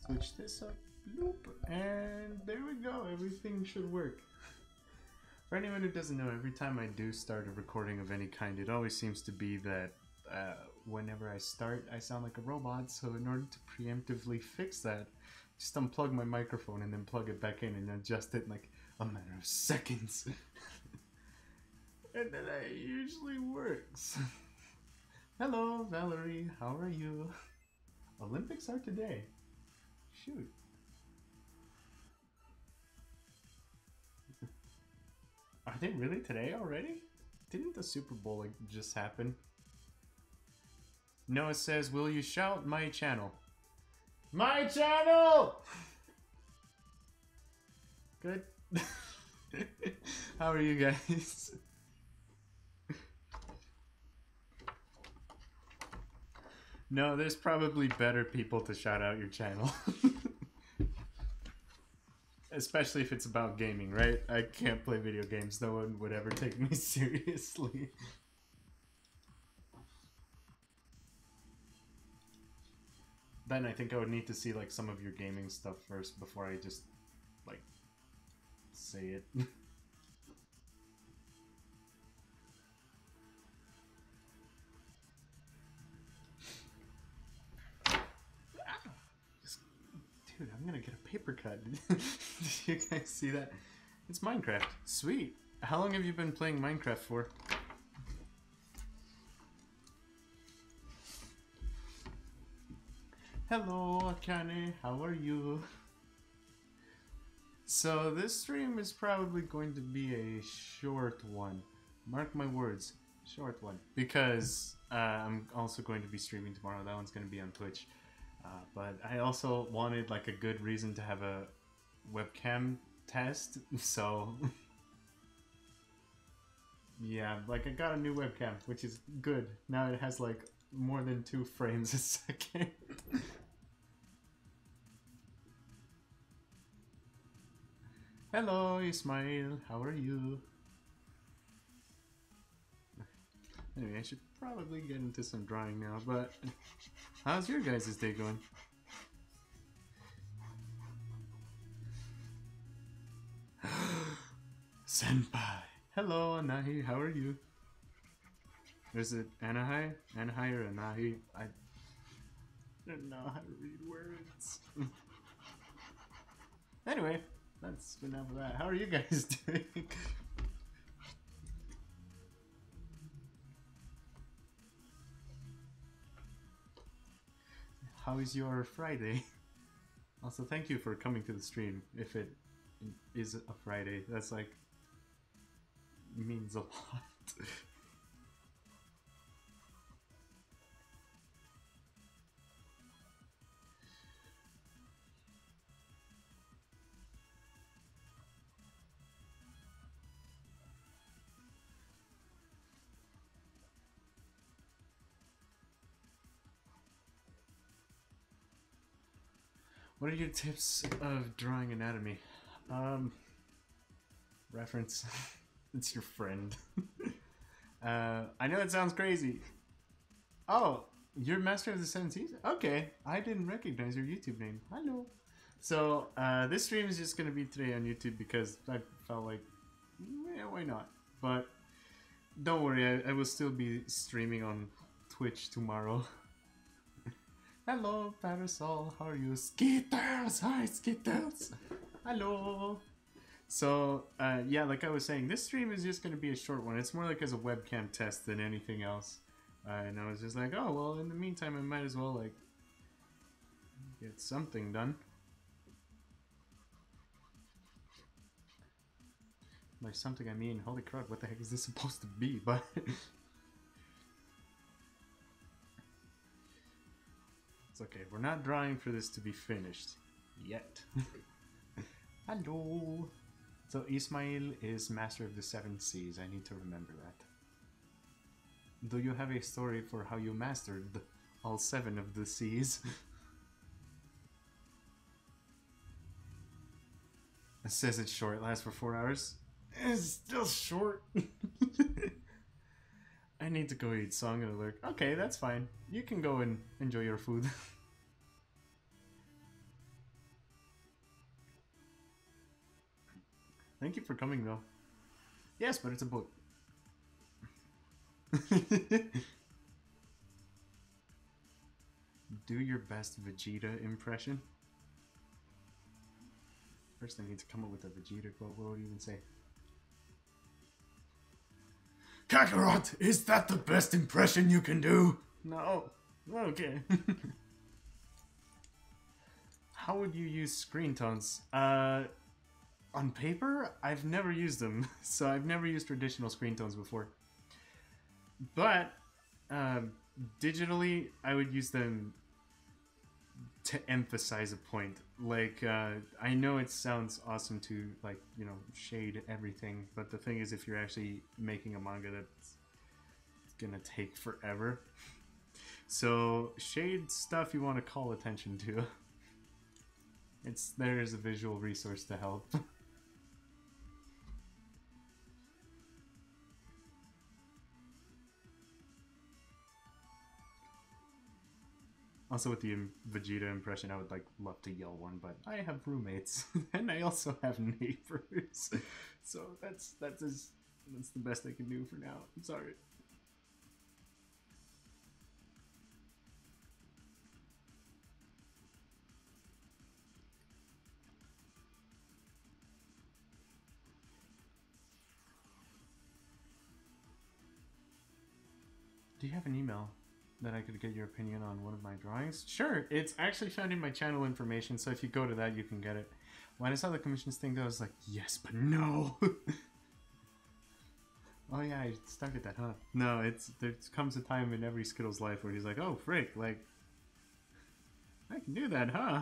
Switch this up, loop, and there we go. Everything should work. For anyone who doesn't know, every time I do start a recording of any kind, it always seems to be that whenever I start, I sound like a robot. So in order to preemptively fix that, just unplug my microphone and then plug it back in and adjust it in like a matter of seconds. And then it usually works. Hello, Valerie. How are you? Olympics are today. Shoot. Are they really today already? Didn't the Super Bowl like just happen? Noah says, will you shout my channel? My channel! Good. How are you guys? No, there's probably better people to shout out your channel. Especially if it's about gaming, right? I can't play video games. No one would ever take me seriously. Then I think I would need to see like some of your gaming stuff first before I just like say it. Dude, I'm gonna get a paper cut. Did you guys see that? It's Minecraft. Sweet. How long have you been playing Minecraft for? Hello, Akane. How are you? So this stream is probably going to be a short one. Mark my words. Short one. Because I'm also going to be streaming tomorrow. That one's going to be on Twitch. But I also wanted like a good reason to have a webcam test, so yeah, like I got a new webcam, which is good. Now it has like more than 2 frames a second. Hello, Ismail, how are you? Anyway, I should probably get into some drawing now, but how's your guys' day going? Senpai! Hello, Anahi, how are you? Is it Anahai? Anahai or Anahi? I don't know how to read words. Anyway, that's enough of that. How are you guys doing? How is your Friday? Also, thank you for coming to the stream. If it is a Friday, that's like means a lot. What are your tips of drawing anatomy? Reference. It's your friend. I know it sounds crazy. Oh, you're Master of the Seven Seas? Okay, I didn't recognize your YouTube name. Hello. So, this stream is just going to be today on YouTube because I felt like, yeah, why not? But don't worry, I will still be streaming on Twitch tomorrow. Hello, Parasol. How are you? Skittles! Hi, Skittles! Hello! So, yeah, like I was saying, this stream is just going to be a short one. It's more like as a webcam test than anything else. And I was just like, oh, well, in the meantime, I might as well, like, get something done. By something, I mean, holy crap, what the heck is this supposed to be? But it's okay, we're not drawing for this to be finished. Yet. Hello! So Ismail is Master of the Seven Seas, I need to remember that. Do you have a story for how you mastered all 7 of the seas? It says it's short, it lasts for 4 hours. It's still short. I need to go eat, so I'm gonna look. Okay, that's fine. You can go and enjoy your food. Thank you for coming, though. Yes, but it's a book. Do your best Vegeta impression. First, I need to come up with a Vegeta quote. What would you even say? Kakarot, is that the best impression you can do? No. Okay. How would you use screen tones? On paper, I've never used them, so I've never used traditional screen tones before. But digitally, I would use them to emphasize a point. Like, I know it sounds awesome to, like, you know, shade everything, but the thing is, if you're actually making a manga, that's gonna take forever. So, shade stuff you want to call attention to. There's a visual resource to help. Also, with the Vegeta impression, I would love to yell one, but I have roommates and I also have neighbors, so that's the best I can do for now. I'm sorry. Do you have an email that I could get your opinion on one of my drawings? Sure, it's actually found in my channel information, so if you go to that, you can get it. When I saw the commissions thing, I was like, yes, but no! Oh yeah, I started that, huh? No, there comes a time in every Skittle's life where he's like, oh, frick, like, I can do that, huh?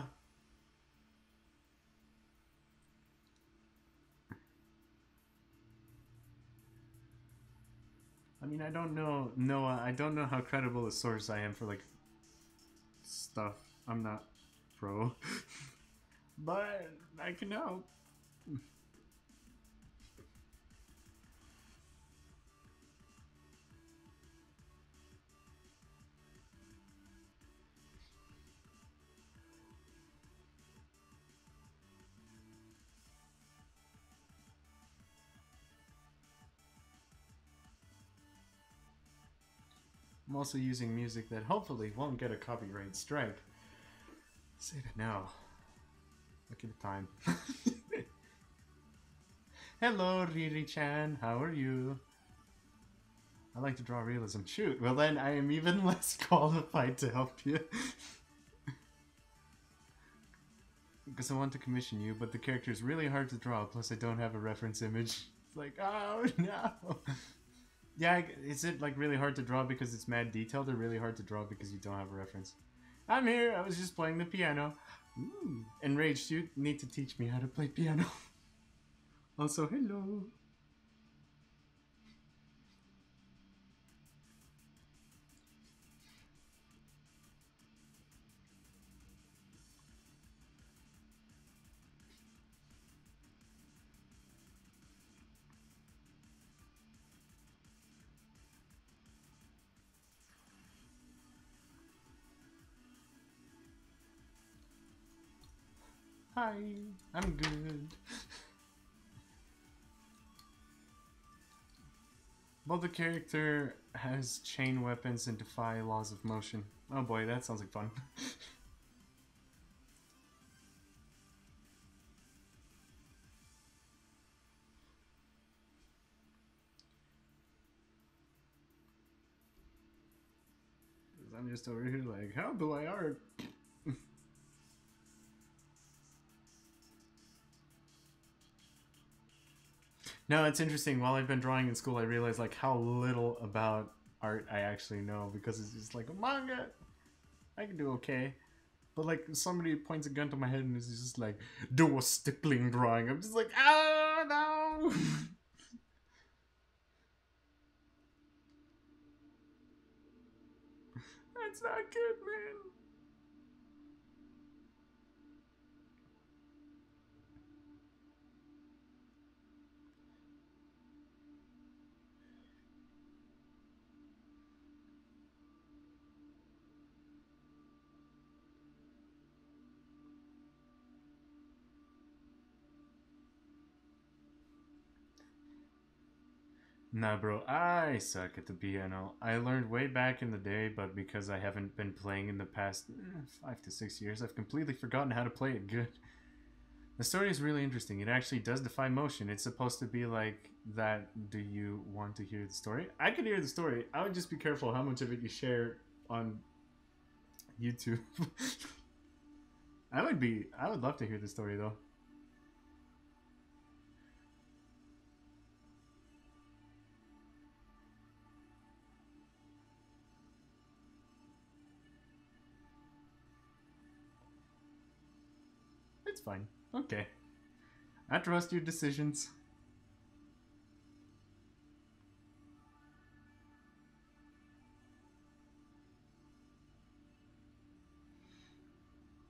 I mean, I don't know, Noah, I don't know how credible a source I am for, like, stuff. I'm not pro. But I can help. I'm also using music that hopefully won't get a copyright strike. Say that now. Look at the time. Hello, Riri-chan. How are you? I like to draw realism. Shoot, well then I am even less qualified to help you. Because I want to commission you, but the character is really hard to draw, plus I don't have a reference image. It's like, oh no! Yeah, is it like really hard to draw because it's mad detailed, or really hard to draw because you don't have a reference? I'm here, I was just playing the piano. Ooh. Enraged, you need to teach me how to play piano. Also, hello! Hi, I'm good. Well, the character has chain weapons and defy laws of motion. Oh boy, that sounds like fun. I'm just over here like, how do I art? No, it's interesting. While I've been drawing in school, I realized like how little about art I actually know, because it's just like a manga. I can do okay. But like somebody points a gun to my head and is just like, do a stippling drawing. I'm just like, oh no. That's not good, man. Nah, bro, I suck at the piano. I learned way back in the day, but because I haven't been playing in the past 5 to 6 years, I've completely forgotten how to play it good. The story is really interesting. It actually does defy motion. It's supposed to be like that. Do you want to hear the story? I could hear the story. I would just be careful how much of it you share on YouTube. I would love to hear the story though. It's fine. Okay. I trust your decisions.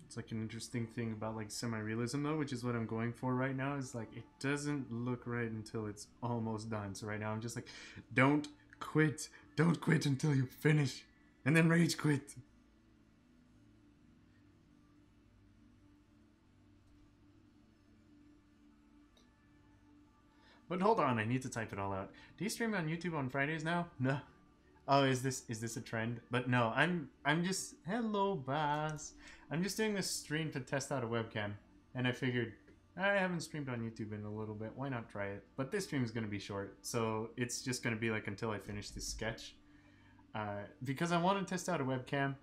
It's like an interesting thing about like semi-realism though, which is what I'm going for right now, is like it doesn't look right until it's almost done. So right now I'm just like, don't quit. Don't quit until you finish. And then rage quit. But hold on, I need to type it all out. Do you stream on YouTube on Fridays now? No. Oh, is this a trend? But no, I'm just hello boss. I'm just doing this stream to test out a webcam, and I figured I haven't streamed on YouTube in a little bit. Why not try it? But this stream is gonna be short, so it's just gonna be like until I finish this sketch, because I want to test out a webcam,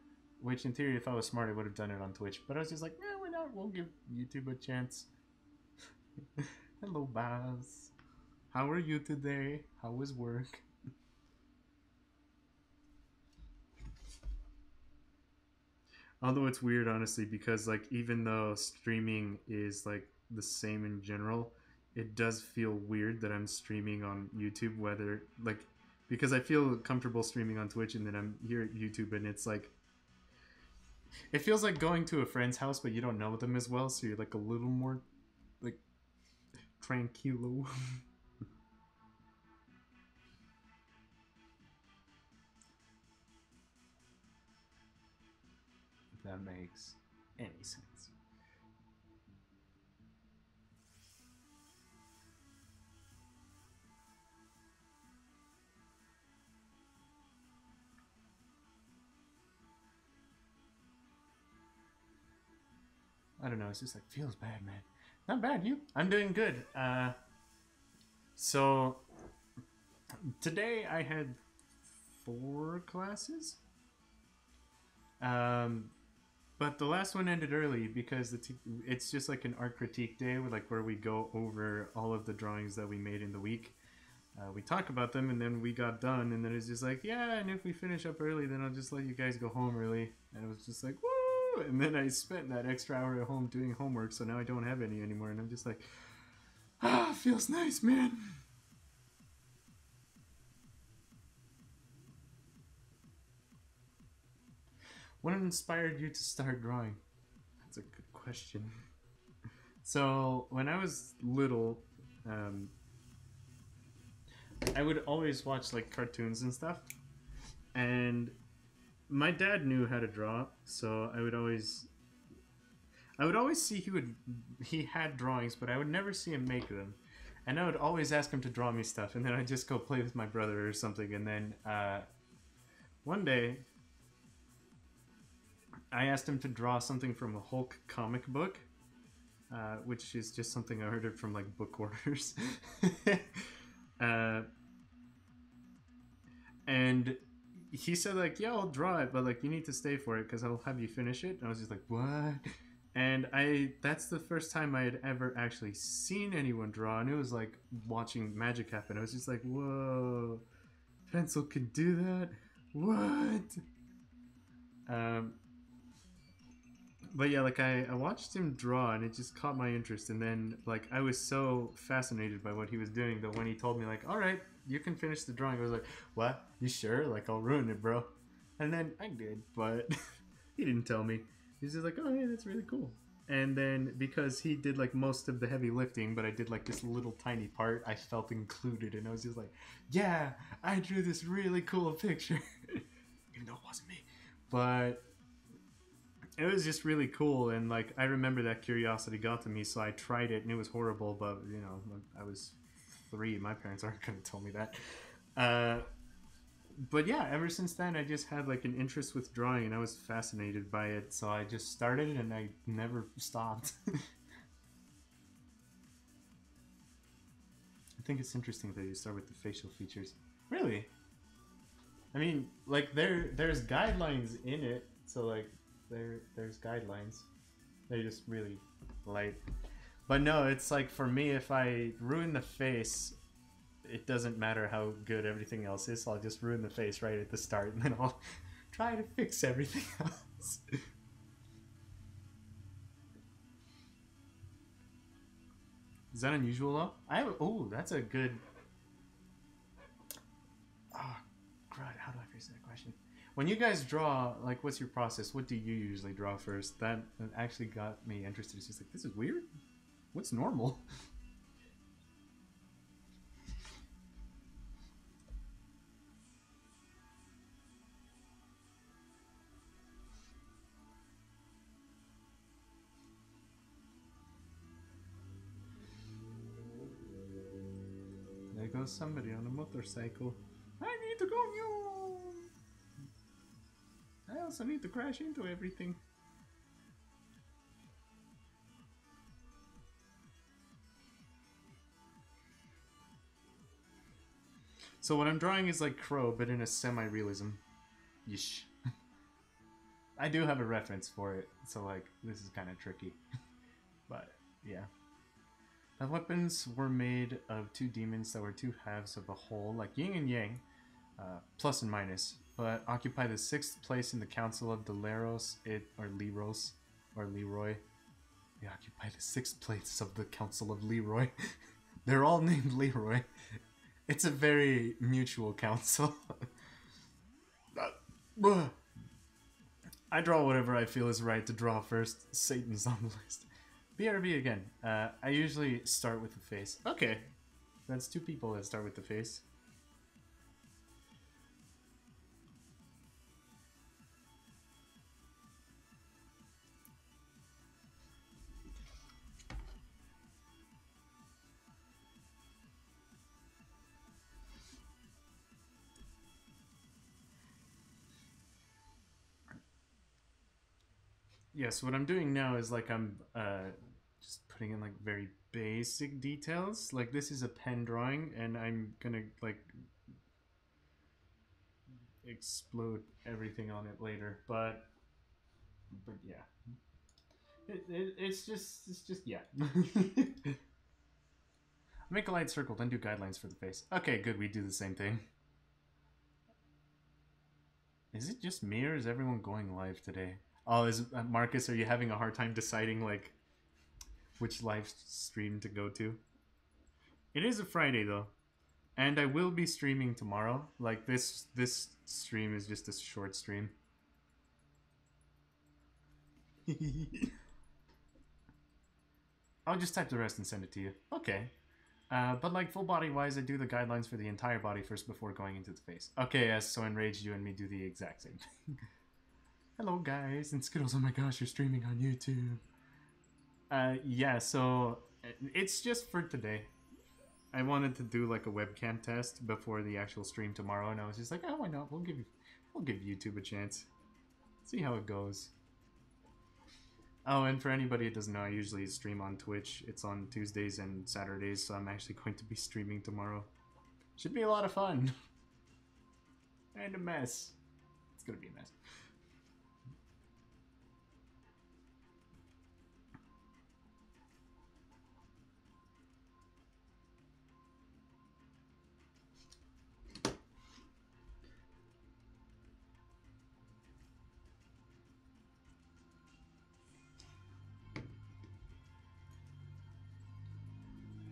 which in theory, if I was smart, I would have done it on Twitch. But I was just like, why not? We'll give YouTube a chance. Hello boss. How are you today? How was work? Although it's weird, honestly, because like even though streaming is like the same in general, it does feel weird that I'm streaming on YouTube. Whether like because I feel comfortable streaming on Twitch and then I'm here at YouTube, and it's like it feels like going to a friend's house, but you don't know them as well, so you're like a little more like tranquilo. If that makes any sense. I don't know. It's just like feels bad, man. Not bad. You? I'm doing good. So today I had 4 classes. But the last one ended early because it's just like an art critique day where we go over all of the drawings that we made in the week. We talk about them, and then we got done, and then it's just like, yeah, and if we finish up early, then I'll just let you guys go home early. And it was just like, woo! And then I spent that extra hour at home doing homework, so now I don't have any anymore, and I'm just like, feels nice, man. What inspired you to start drawing? That's a good question. So when I was little, I would always watch like cartoons and stuff, and my dad knew how to draw, so I would always see he had drawings, but I would never see him make them, and I would always ask him to draw me stuff, and then I'd just go play with my brother or something, and then one day I asked him to draw something from a Hulk comic book, which is just something I ordered from like book orders. And he said like, yeah, I'll draw it, but like you need to stay for it because I'll have you finish it. And I was just like, what? And that's the first time I had ever actually seen anyone draw, and it was like watching magic happen. I was just like, whoa, pencil can do that? What? But yeah, like I watched him draw, and it just caught my interest, and then like I was so fascinated by what he was doing that when he told me like, all right, you can finish the drawing, I was like, what? You sure? Like I'll ruin it, bro. And then I did, but he didn't tell me. He's just like, oh yeah, that's really cool. And then because he did like most of the heavy lifting, but I did like this little tiny part, I felt included, and I was just like, yeah, I drew this really cool picture, even though it wasn't me. But it was just really cool, and like I remember that curiosity got to me, so I tried it, and it was horrible. But you know, I was 3. My parents aren't gonna tell me that. Uh, but yeah, ever since then, I just had like an interest with drawing, and I was fascinated by it. So I just started, and I never stopped. I think it's interesting that you start with the facial features. Really? I mean, like there's guidelines in it, so like there's guidelines. They're just really light. But no, it's like for me, if I ruin the face, it doesn't matter how good everything else is. So I'll just ruin the face right at the start, and then I'll try to fix everything else. Is that unusual though? Oh, that's a good. Oh, God, how do I phrase that question? When you guys draw, like, what's your process? What do you usually draw first? That actually got me interested. It's just like, this is weird. What's normal? There goes somebody on a motorcycle. I need to go new. I also need to crash into everything. So what I'm drawing is like Crow, but in a semi-realism. Yeesh. I do have a reference for it, so like this is kind of tricky. But yeah. The weapons were made of two demons that were two halves of a whole, like yin and yang, plus and minus, but occupy the sixth place in the Council of Deleros, or Leroy. They occupy the sixth place of the Council of Leroy. They're all named Leroy. It's a very mutual council. I draw whatever I feel is right to draw first. Satan's on the list. BRB again. I usually start with the face. Okay. That's two people that start with the face. Yeah, so what I'm doing now is like I'm just putting in like very basic details. Like this is a pen drawing, and I'm gonna like explode everything on it later. But yeah, it's just yeah. Make a light circle, then do guidelines for the face. Okay, good. We do the same thing. Is it just me, or is everyone going live today? Oh, is Marcus? Are you having a hard time deciding like which live stream to go to? It is a Friday though, and I will be streaming tomorrow. Like this stream is just a short stream. I'll just type the rest and send it to you. Okay. But like full body wise, I do the guidelines for the entire body first before going into the face. Okay, yes, so Enraged, you and me do the exact same thing. Hello guys, and Skittles, oh my gosh, you're streaming on YouTube. Yeah, so it's just for today. I wanted to do like a webcam test before the actual stream tomorrow, and I was just like, oh, why not? We'll give YouTube a chance. See how it goes. Oh, and for anybody who doesn't know, I usually stream on Twitch. It's on Tuesdays and Saturdays, so I'm actually going to be streaming tomorrow. Should be a lot of fun. And a mess. It's gonna be a mess.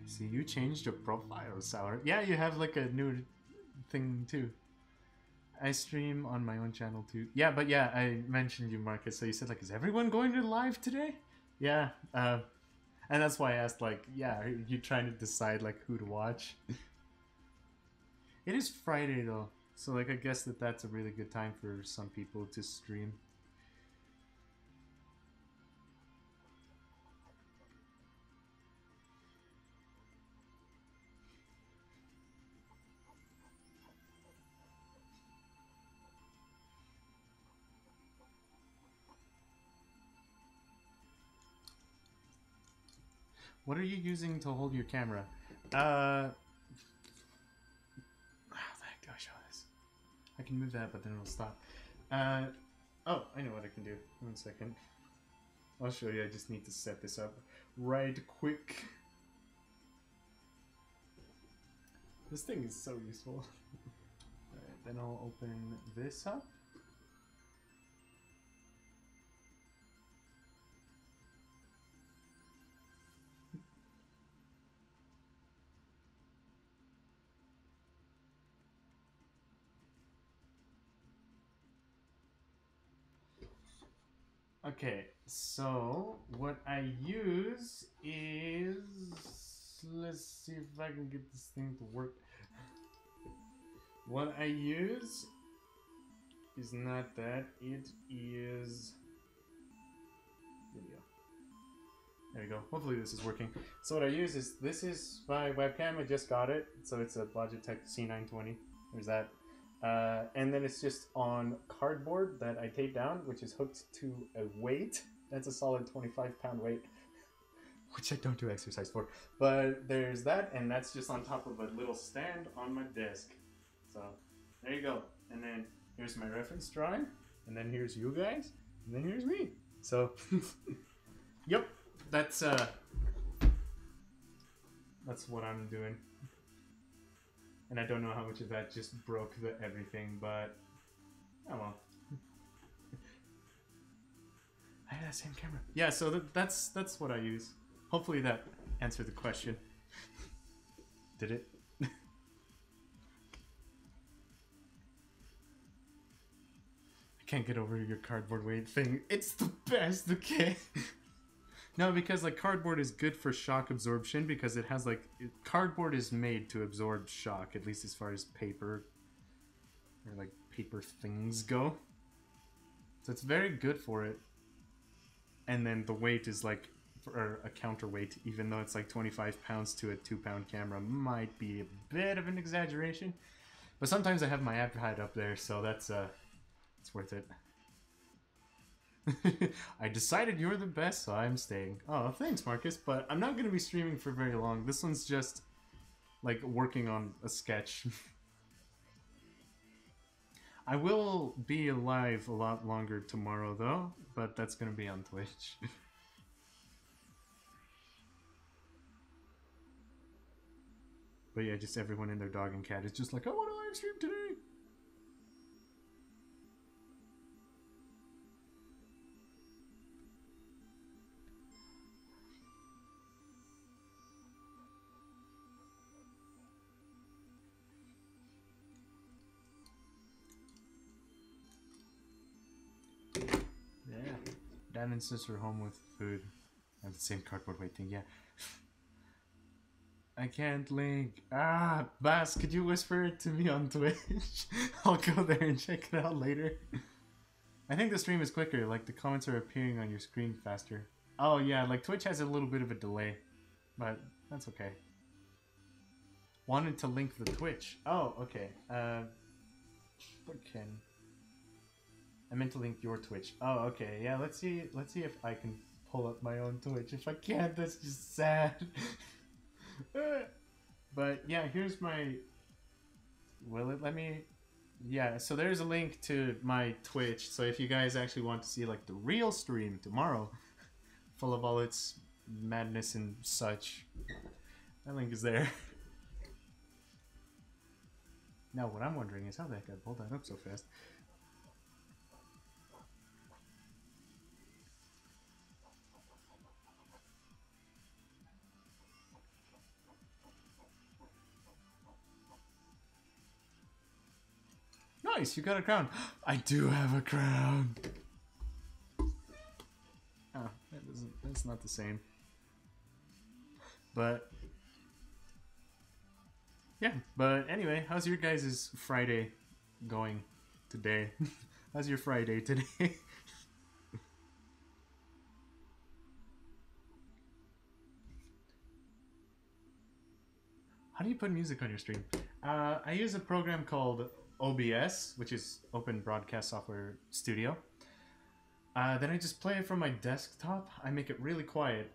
See, you changed your profile, Sour. Yeah, you have like a new thing too. I stream on my own channel too. Yeah, but yeah, I mentioned you, Marcus. So you said like, is everyone going to live today? Yeah, and that's why I asked like, yeah, are you trying to decide like who to watch? It is Friday though, so like I guess that's a really good time for some people to stream. What are you using to hold your camera? How the heck do I show this? I can move that, but then it'll stop. Oh, I know what I can do. 1 second. I'll show you. I just need to set this up right quick. This thing is so useful. Alright, then I'll open this up. Okay, so what I use is... Let's see if I can get this thing to work. What I use is not that, it is video. There we go. Hopefully this is working. So what I use is, this is my webcam, I just got it. So it's a Logitech C920. There's that. And then it's just on cardboard that I tape down, which is hooked to a weight. That's a solid 25-pound weight, which I don't do exercise for. But there's that, and that's just on top of a little stand on my desk. So there you go. And then here's my reference drawing, and then here's you guys, and then here's me. So, yep, that's what I'm doing. And I don't know how much of that just broke everything, but oh well. I had that same camera. Yeah, so that's what I use. Hopefully that answered the question. Did it? I can't get over your cardboard weight thing. It's the best, okay? No, because like cardboard is good for shock absorption because it has like... Cardboard is made to absorb shock, at least as far as paper or like paper things go. So it's very good for it. And then the weight is like for a counterweight, even though it's like 25 pounds to a 2-pound camera, might be a bit of an exaggeration. But sometimes I have my iPad up there, so that's it's worth it. I decided you're the best, so I'm staying. Oh, thanks, Marcus, but I'm not going to be streaming for very long. This one's just, like, working on a sketch. I will be live a lot longer tomorrow, though, but that's going to be on Twitch. But yeah, just everyone and their dog and cat is just like, I want to live stream today! Dad and sister home with food. I have the same cardboard weight thing, yeah. I can't link. Ah, Bass, could you whisper it to me on Twitch? I'll go there and check it out later. I think the stream is quicker, like the comments are appearing on your screen faster. Oh yeah, like Twitch has a little bit of a delay, but that's okay. Wanted to link the Twitch. Oh, okay. What can... I meant to link your Twitch. Oh, okay. Yeah, let's see if I can pull up my own Twitch. If I can't, that's just sad. But yeah, here's my... Will it let me... Yeah, so there's a link to my Twitch. So if you guys actually want to see like the real stream tomorrow, full of all its madness and such, that link is there. Now what I'm wondering is how the heck I pulled that up so fast. Nice, you got a crown. I do have a crown. Oh, that's not the same. But yeah, but anyway, how's your guys' Friday going today? How's your Friday today? How do you put music on your stream? I use a program called OBS, which is Open Broadcast Software Studio. Then I just play it from my desktop. I make it really quiet.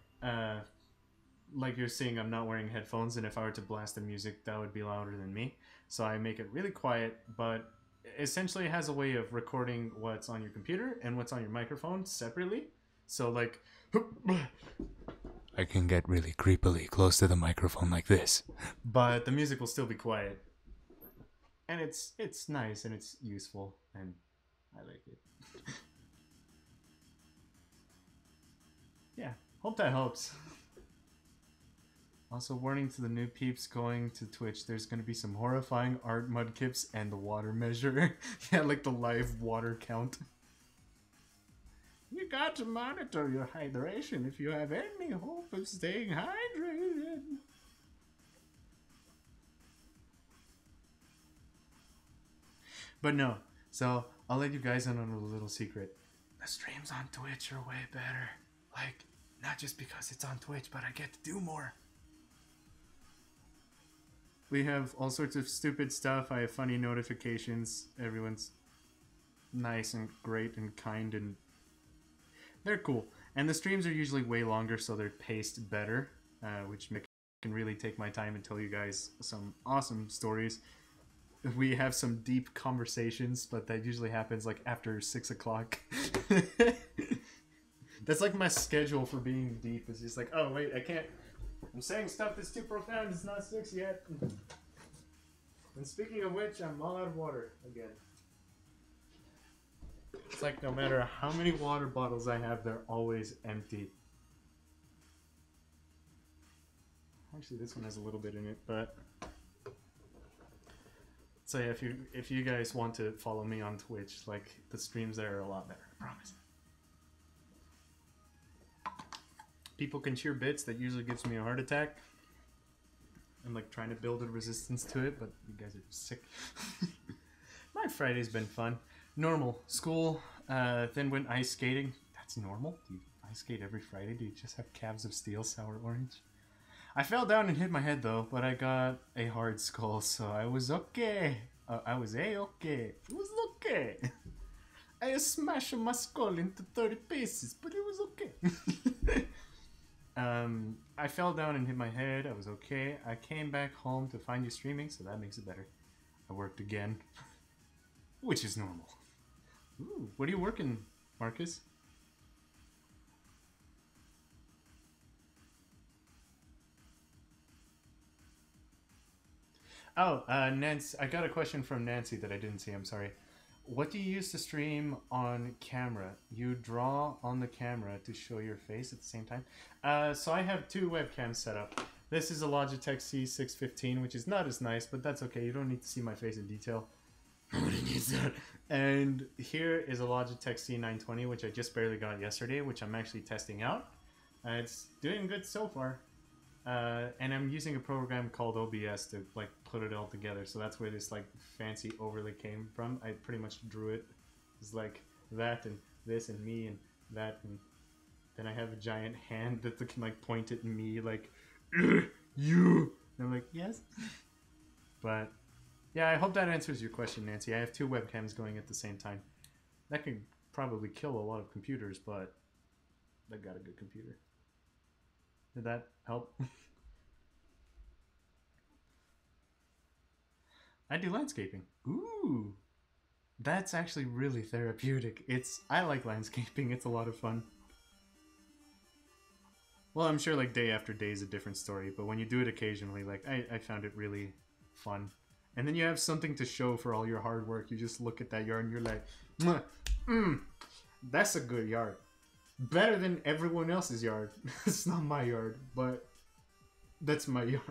like you're seeing, I'm not wearing headphones, and if I were to blast the music, that would be louder than me. So I make it really quiet, but essentially it has a way of recording what's on your computer and what's on your microphone separately. So like, I can get really creepily close to the microphone like this. But the music will still be quiet. And it's nice and it's useful and I like it. Yeah, hope that helps. Also, warning to the new peeps going to Twitch, there's going to be some horrifying art mudkips and the water measure. Yeah, like the live water count. You got to monitor your hydration if you have any hope of staying hydrated. But no, so I'll let you guys in on a little secret. The streams on Twitch are way better. Like, not just because it's on Twitch, but I get to do more. We have all sorts of stupid stuff. I have funny notifications. Everyone's nice and great and kind and they're cool. And the streams are usually way longer, so they're paced better, which makes I can really take my time and tell you guys some awesome stories. We have some deep conversations, but that usually happens like after 6 o'clock. That's like my schedule for being deep. It's just like, oh wait, I can't. I'm saying stuff that's too profound. It's not 6 yet. And speaking of which, I'm all out of water again. It's like no matter how many water bottles I have, they're always empty. Actually, this one has a little bit in it, but so yeah, if you guys want to follow me on Twitch, like the streams there are a lot better, I promise. People can cheer bits, that usually gives me a heart attack. I'm like trying to build a resistance to it, but you guys are sick. My Friday's been fun. Normal. School, then went ice skating. That's normal? Do you ice skate every Friday? Do you just have calves of steel, sour orange? I fell down and hit my head though, but I got a hard skull, so I was okay. I was okay. It was okay. I smashed my skull into 30 pieces, but it was okay. I fell down and hit my head. I was okay. I came back home to find you streaming, so that makes it better. I worked again, which is normal. Ooh, what are you working, Marcus? Oh, Nancy, I got a question from Nancy that I didn't see. I'm sorry. What do you use to stream on camera? You draw on the camera to show your face at the same time? So I have two webcams set up. This is a Logitech C615, which is not as nice, but that's okay. You don't need to see my face in detail. Nobody needs that. And here is a Logitech C920, which I just barely got yesterday, which I'm actually testing out. It's doing good so far. And I'm using a program called OBS to like put it all together. So that's where this like fancy overlay came from. I pretty much drew it. It's like that and this and me and that, and then I have a giant hand that can like point at me like you. And I'm like, yes. But yeah, I hope that answers your question, Nancy. I have two webcams going at the same time. That could probably kill a lot of computers, but I got a good computer. Did that help? I do landscaping. Ooh, that's actually really therapeutic. I like landscaping. It's a lot of fun. Well, I'm sure like day after day is a different story, but when you do it occasionally, like I found it really fun. And then you have something to show for all your hard work. You just look at that yard and you're like, that's a good yard. Better than everyone else's yard. It's not my yard, but that's my yard.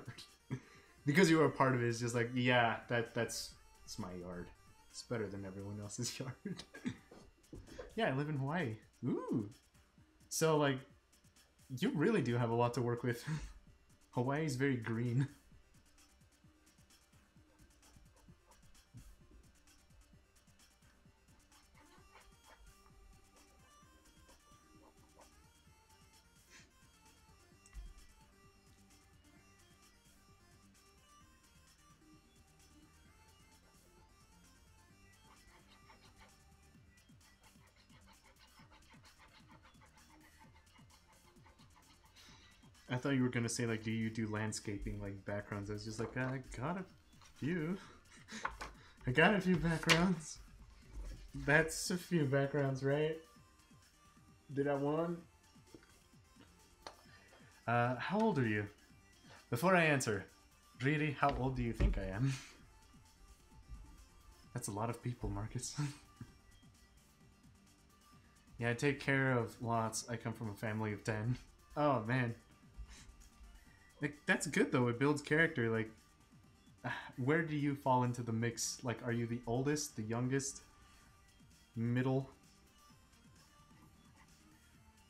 Because you were a part of it, it's just like, yeah, that's my yard. It's better than everyone else's yard. Yeah, I live in Hawaii. Ooh. So, like, you really do have a lot to work with. Hawaii is very green. I thought you were gonna say like, do you do landscaping like backgrounds? I was just like, I got a few. I got a few backgrounds. That's a few backgrounds, right? Did I one? How old are you? Before I answer, really, how old do you think I am? That's a lot of people, Marcus. Yeah, I take care of lots. I come from a family of 10. Oh, man. Like, that's good, though. It builds character. Like, where do you fall into the mix? Like, are you the oldest, the youngest, middle?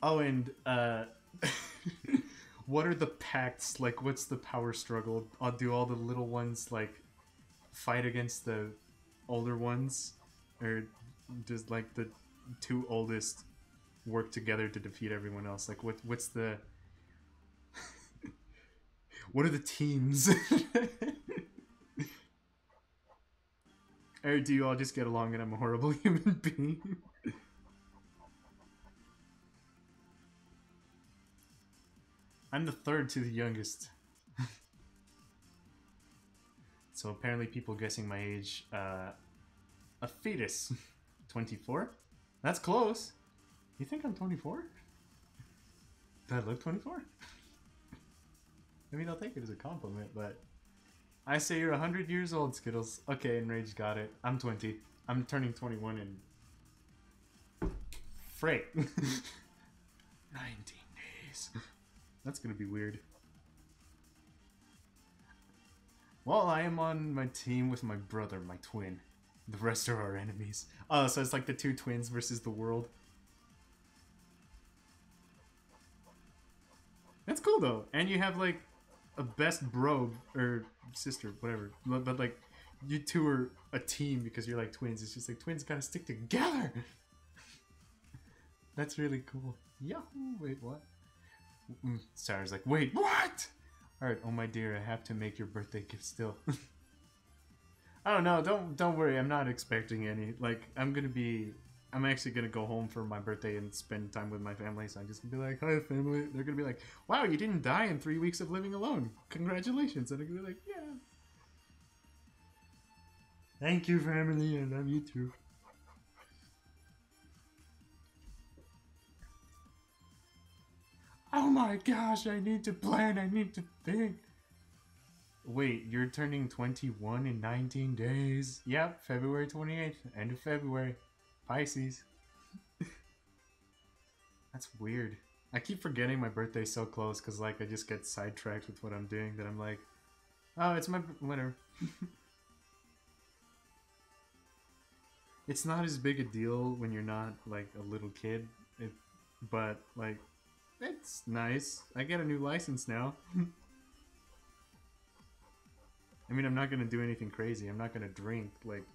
Oh, and, what are the pacts? Like, what's the power struggle? Do all the little ones, like, fight against the older ones? Or does, like, the two oldest work together to defeat everyone else? Like, what's the... what are the teams? Or do you all just get along and I'm a horrible human being? I'm the third to the youngest. So apparently people guessing my age, a fetus. 24? That's close. You think I'm 24? Do I look 24? I mean, I'll take it as a compliment, but... I say you're 100 years old, Skittles. Okay, Enraged got it. I'm 20. I'm turning 21 in... Frick. 19 days. That's gonna be weird. Well, I am on my team with my brother, my twin. The rest are our enemies. Oh, so it's like the two twins versus the world. That's cool, though. And you have, like, a best bro, or sister, whatever. But like, you two are a team because you're like twins. It's just like, twins gotta stick together! That's really cool. Yahoo! Wait, what? Sarah's like, wait, what? Alright, oh my dear, I have to make your birthday gift still. Oh no, don't worry, I'm not expecting any. Like, I'm actually gonna go home for my birthday and spend time with my family, so I'm just gonna be like, hi family. They're gonna be like, wow, you didn't die in 3 weeks of living alone. Congratulations. And I'm gonna be like, yeah. Thank you, family, I love you too. Oh my gosh, I need to plan, I need to think. Wait, you're turning 21 in 19 days? Yep, February 28th, end of February. Pisces. That's weird. I keep forgetting my birthday's so close because, like, I just get sidetracked with what I'm doing that I'm like, oh, it's my... whatever. It's not as big a deal when you're not, like, a little kid. But, like, it's nice. I get a new license now. I mean, I'm not gonna do anything crazy. I'm not gonna drink. Like,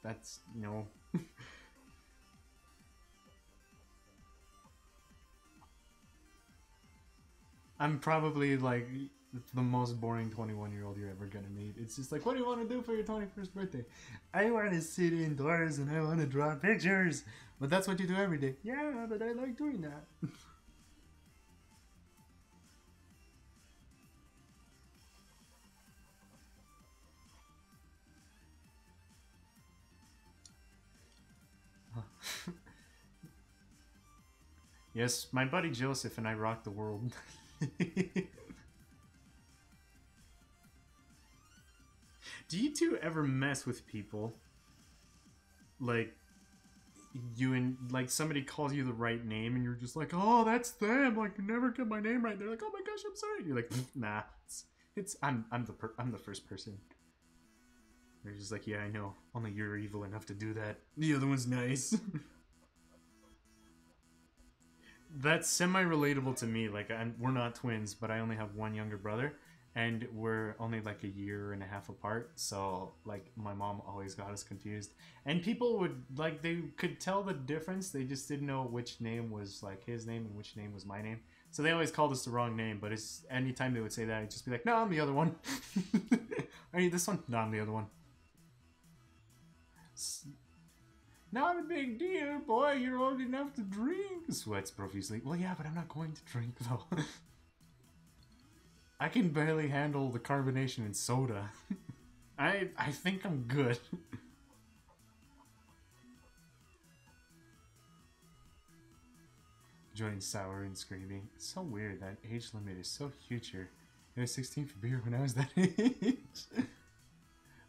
that's... no. I'm probably, like, the most boring 21-year-old you're ever gonna meet. It's just like, what do you want to do for your 21st birthday? I want to sit indoors and I want to draw pictures. But that's what you do every day. Yeah, but I like doing that. Yes, my buddy Joseph and I rock the world. Do you two ever mess with people? Like, like, somebody calls you the right name and you're just like, oh, that's them. Like, you never get my name right. They're like, oh my gosh, I'm sorry. You're like, nah, I'm the first person. They're just like, yeah, I know. Only you're evil enough to do that. The other one's nice. That's semi-relatable to me. Like, we're not twins, but I only have one younger brother, and we're only like a year and a half apart. So, like, my mom always got us confused, and people would, like, they could tell the difference. They just didn't know which name was like his name and which name was my name. So they always called us the wrong name. But it's anytime they would say that, I'd just be like, no, I'm the other one. Are you this one? No, I'm the other one. Not a big deal, boy. You're old enough to drink. Sweats profusely. Well, yeah, but I'm not going to drink, though. I can barely handle the carbonation in soda. I think I'm good. Joining sour and screaming. It's so weird that age limit is so huge here. It was 16 for beer when I was that age.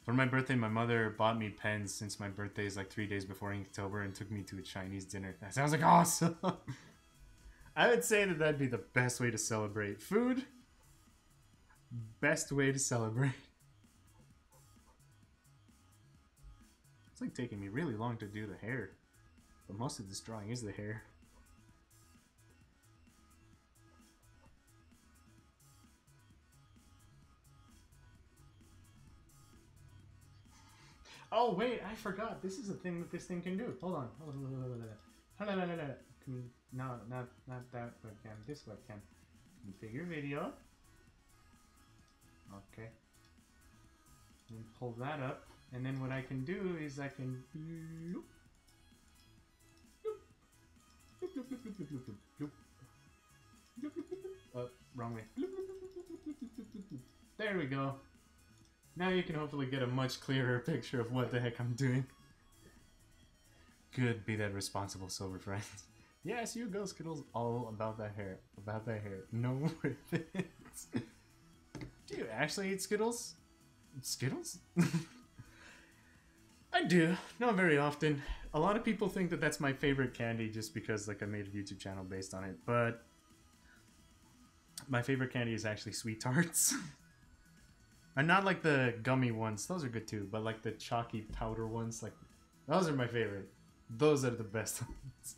For my birthday, my mother bought me pens since my birthday is like 3 days before Inktober and took me to a Chinese dinner. That sounds like awesome. I would say that that'd be the best way to celebrate. Food, best way to celebrate. It's like taking me really long to do the hair. But most of this drawing is the hair. Oh wait, I forgot. This is a thing that this thing can do. Hold on. No, not that webcam. This webcam. Configure video. Okay. And pull that up. And then what I can do is I can wrong way. There we go. Now you can hopefully get a much clearer picture of what the heck I'm doing. Good, be that responsible sober friends. Yes, you go, Skittles. All about that hair. About that hair. No ribbons. Do you actually eat Skittles? Skittles? I do. Not very often. A lot of people think that that's my favorite candy just because like I made a YouTube channel based on it. But my favorite candy is actually Sweet Tarts. And not like the gummy ones, those are good too, but like the chalky powder ones, like those are my favorite. Those are the best ones.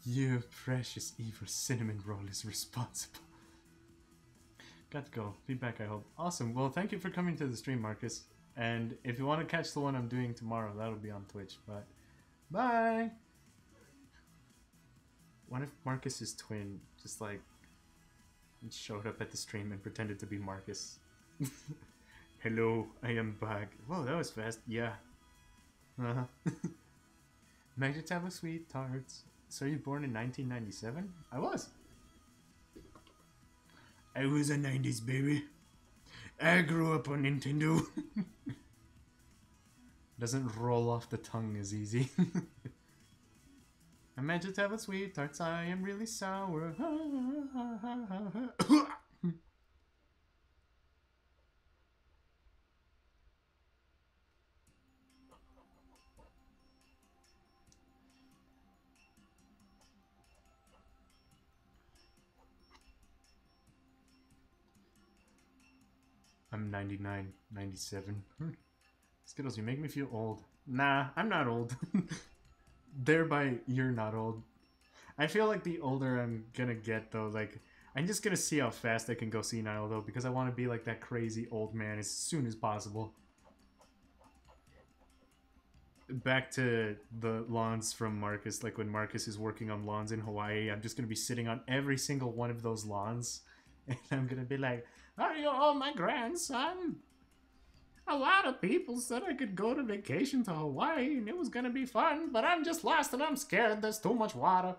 You precious evil cinnamon roll is responsible. Got to go. Feedback, I hope. Awesome. Well, thank you for coming to the stream, Marcus. And if you want to catch the one I'm doing tomorrow, that'll be on Twitch. But bye. What if Marcus's twin just like showed up at the stream and pretended to be Marcus? Hello, I am back. Whoa, that was fast. Yeah. Major Tablet Sweet Tarts. So you born in 1997? I was. I was a 90s baby. I grew up on Nintendo. Doesn't roll off the tongue as easy. A Major Tablet Sweet Tarts. I am really sour. I'm 99, 97. Skittles, you make me feel old. Nah, I'm not old. Thereby, you're not old. I feel like the older I'm gonna get, though, like, I'm just gonna see how fast I can go senile, though, because I want to be like that crazy old man as soon as possible. Back to the lawns from Marcus, like when Marcus is working on lawns in Hawaii, I'm just gonna be sitting on every single one of those lawns, and I'm gonna be like, "Are you all my grandson? A lot of people said I could go to vacation to Hawaii and it was gonna be fun, but I'm just lost and I'm scared. There's too much water."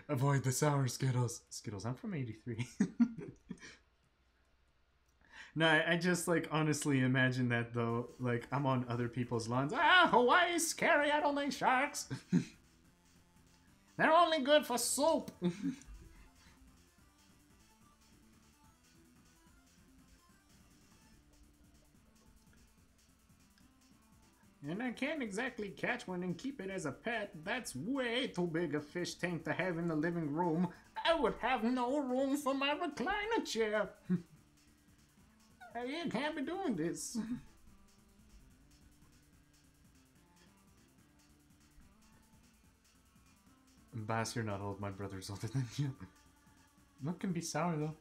Avoid the sour Skittles. Skittles, I'm from 83. No, I just, like, honestly imagine that, though. Like, I'm on other people's lawns. Ah, Hawaii's scary. I don't like sharks. They're only good for soup. And I can't exactly catch one and keep it as a pet. That's way too big a fish tank to have in the living room. I would have no room for my recliner chair. You can't be doing this. Bass, you're not old. My brother's older than you. Milk can be sour, though.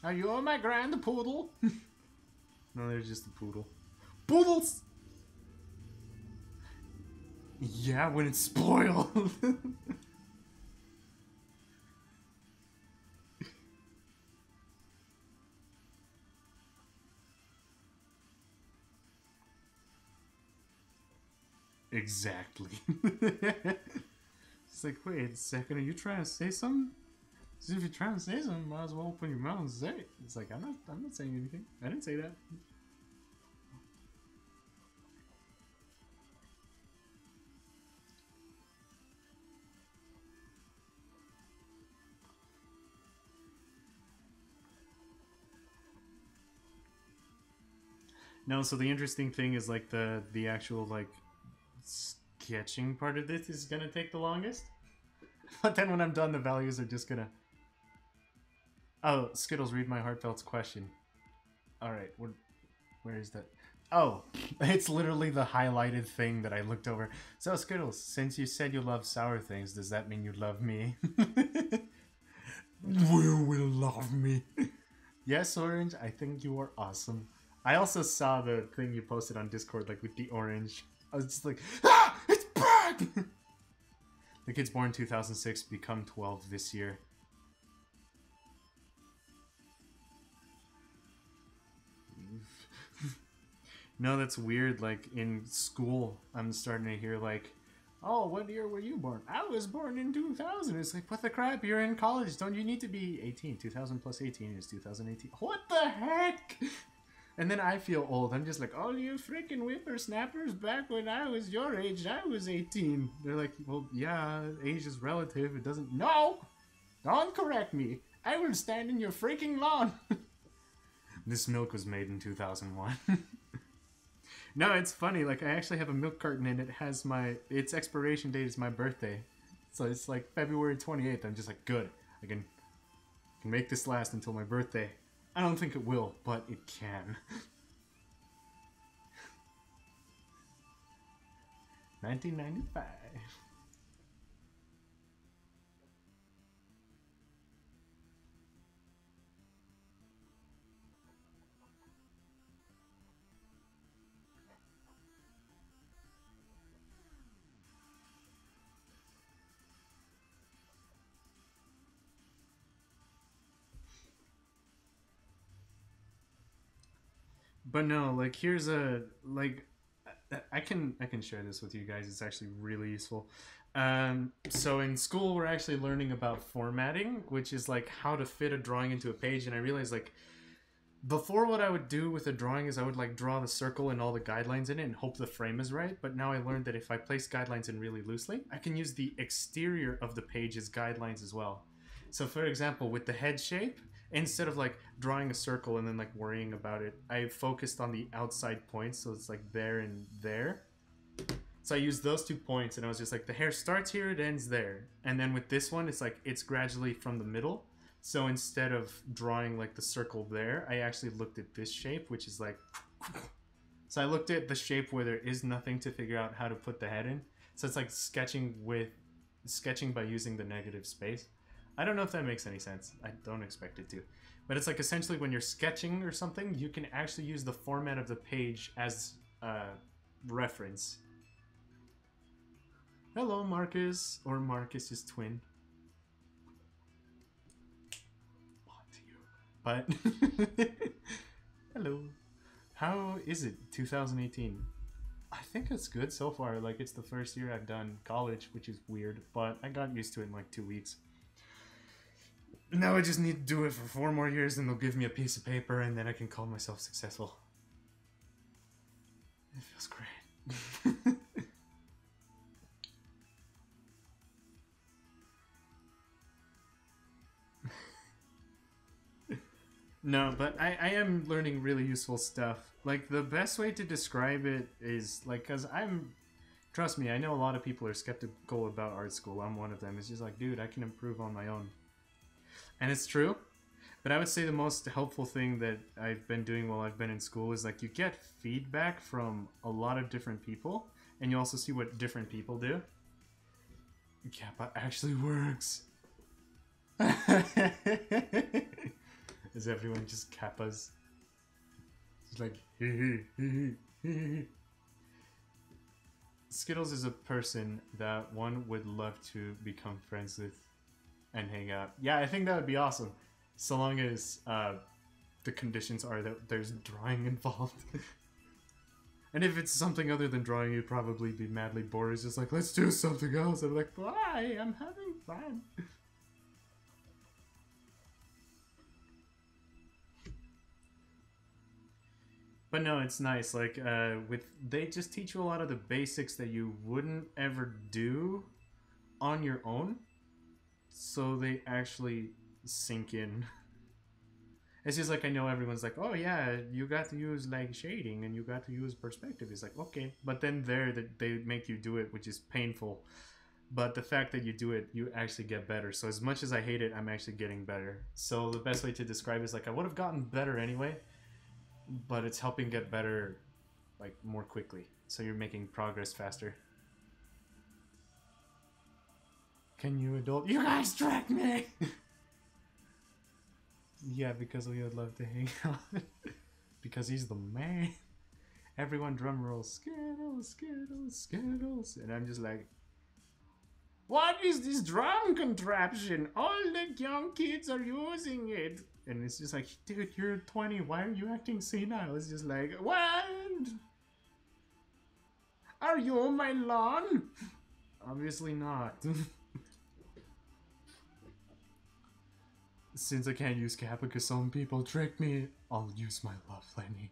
Are you my grand poodle? No, they're just a poodle. Poodles! Yeah, when it's spoiled. Exactly. It's like, wait a second, are you trying to say something? If you're trying to say something, might as well open your mouth and say it. It's like, I'm not saying anything. I didn't say that. No, so the interesting thing is like the actual like sketching part of this is gonna take the longest. But then when I'm done, the values are just gonna. Oh, Skittles, read my heartfelt question. All right, where is that? Oh, it's literally the highlighted thing that I looked over. So Skittles, since you said you love sour things, does that mean you love me? You will love me. Yes, Orange, I think you are awesome. I also saw the thing you posted on Discord, like with the orange. I was just like, ah, it's bad! The kid's born 2006, become 12 this year. No, that's weird. Like in school, I'm starting to hear like, oh, what year were you born? I was born in 2000. It's like, what the crap? You're in college. Don't you need to be 18? 2000 plus 18 is 2018. What the heck? And then I feel old. I'm just like, oh, you freaking whippersnappers, back when I was your age, I was 18. They're like, well, yeah, age is relative. It doesn't... No! Don't correct me. I will stand in your freaking lawn. This milk was made in 2001. No, it's funny. Like, I actually have a milk carton and it has my... Its expiration date is my birthday. So it's like February 28th. I'm just like, good. I can make this last until my birthday. I don't think it will, but it can. 1995. But no, like here's a like I can share this with you guys. It's actually really useful. So in school we're actually learning about formatting, which is like how to fit a drawing into a page. And I realized like before what I would do with a drawing is I would like draw the circle and all the guidelines in it and hope the frame is right. But now I learned that if I place guidelines in really loosely, I can use the exterior of the page as guidelines as well. So for example, with the head shape, instead of like drawing a circle and then like worrying about it, I focused on the outside points, so it's like there and there. So I used those 2 points and I was just like, the hair starts here, it ends there. And then with this one, it's like it's gradually from the middle. So instead of drawing like the circle there, I actually looked at this shape, which is like... So I looked at the shape where there is nothing to figure out how to put the head in. So it's like sketching by using the negative space. I don't know if that makes any sense. I don't expect it to. But it's like essentially when you're sketching or something, you can actually use the format of the page as reference. Hello, Marcus. Or Marcus's twin. But hello. How is it 2018? I think it's good so far. Like it's the first year I've done college, which is weird, but I got used to it in like 2 weeks. Now I just need to do it for 4 more years and they'll give me a piece of paper and then I can call myself successful. It feels great. No, but I am learning really useful stuff. Like, the best way to describe it is, like, because trust me, I know a lot of people are skeptical about art school. I'm one of them. It's just like, dude, I can improve on my own. And it's true. But I would say the most helpful thing that I've been doing while I've been in school is, like, you get feedback from a lot of different people, and you also see what different people do. Kappa actually works. Is everyone just Kappas? It's like, Skittles is a person that one would love to become friends with and hang out. Yeah, I think that would be awesome. So long as the conditions are that there's drawing involved. And if it's something other than drawing, you'd probably be madly bored. It's just like, let's do something else. I'm like, why? I'm having fun. But no, it's nice. Like, they just teach you a lot of the basics that you wouldn't ever do on your own. So they actually sink in. It's just like, I know everyone's like, oh yeah, you got to use like shading and you got to use perspective. It's like, okay. But then they make you do it, which is painful. But the fact that you do it, you actually get better. So as much as I hate it, I'm actually getting better. So the best way to describe it is like, I would have gotten better anyway, but it's helping get better like more quickly. So you're making progress faster. Can you adult? You guys track me! Yeah, because we would love to hang out. Because he's the man. Everyone drum rolls. Skittles, Skittles, Skittles. And I'm just like, what is this drum contraption? All the young kids are using it. And it's just like, dude, you're 20. Why are you acting senile? It's just like, what? Are you on my lawn? Obviously not. Since I can't use Kappa because some people trick me, I'll use my love, Lenny.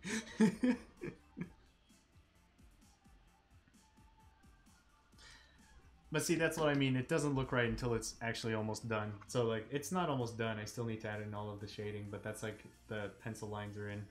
But see, that's what I mean. It doesn't look right until it's actually almost done. So, like, it's not almost done. I still need to add in all of the shading, but that's like the pencil lines are in.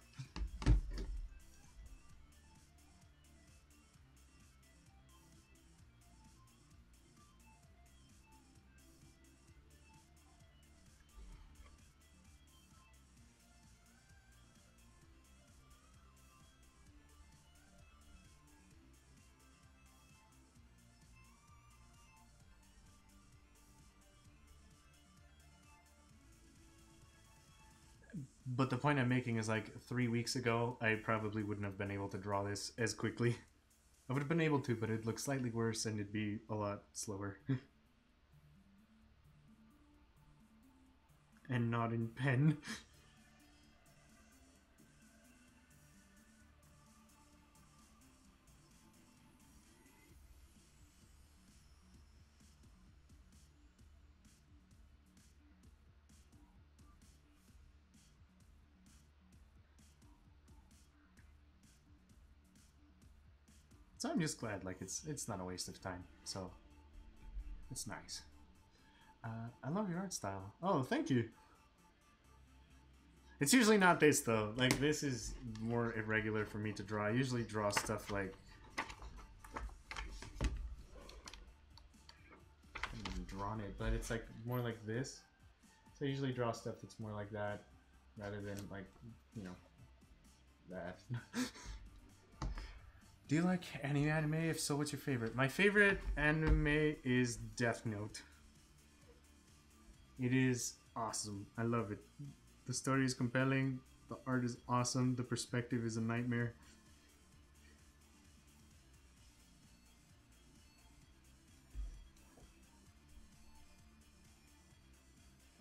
But the point I'm making is like 3 weeks ago, I probably wouldn't have been able to draw this as quickly. I would have been able to, but it'd look slightly worse and it'd be a lot slower. And not in pen. So I'm just glad, like, it's not a waste of time, so it's nice. I love your art style. Oh, thank you. It's usually not this, though. Like, this is more irregular for me to draw. I usually draw stuff like... I haven't even drawn it, but it's like more like this. So I usually draw stuff that's more like that, rather than, like, you know, that. Do you like any anime? If so, what's your favorite? My favorite anime is Death Note. It is awesome. I love it. The story is compelling. The art is awesome. The perspective is a nightmare.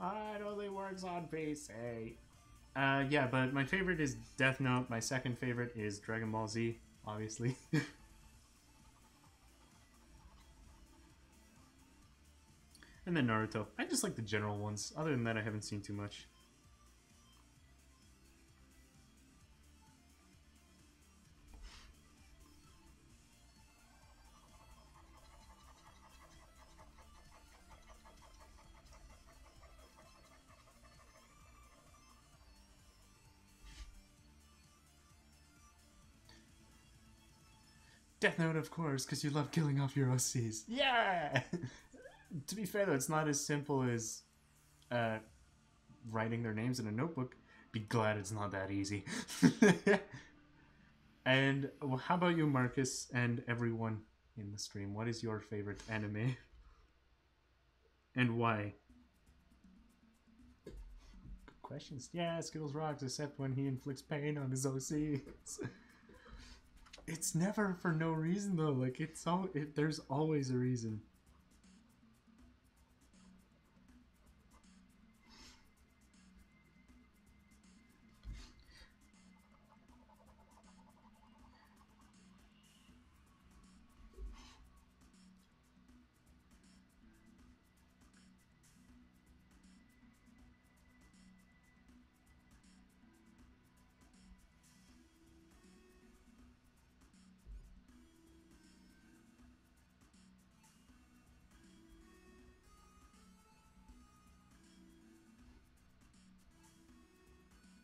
It only works on PC. Yeah, but my favorite is Death Note. My second favorite is Dragon Ball Z. Obviously. And then Naruto. I just like the general ones. Other than that, I haven't seen too much. Death Note, of course, because you love killing off your OCs. Yeah! To be fair, though, it's not as simple as writing their names in a notebook. Be glad it's not that easy. And well, how about you, Marcus, and everyone in the stream? What is your favorite anime? And why? Good questions. Yeah, Skittles rocks, except when he inflicts pain on his OCs. It's never for no reason, though. Like, there's always a reason.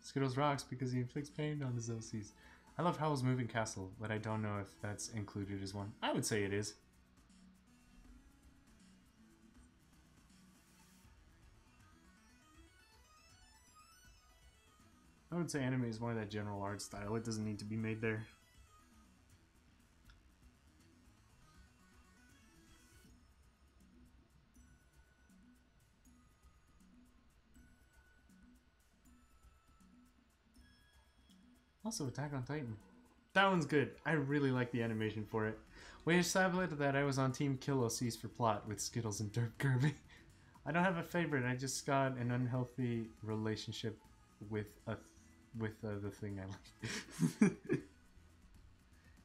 Skittles rocks because he inflicts pain on his OCs. I love Howl's Moving Castle, but I don't know if that's included as one. I would say it is. I would say anime is more that general art style. It doesn't need to be made there. Also, Attack on Titan. That one's good. I really like the animation for it. We established that I was on Team Kill OCs for plot with Skittles and Derp Kirby. I don't have a favorite. I just got an unhealthy relationship with the thing I like.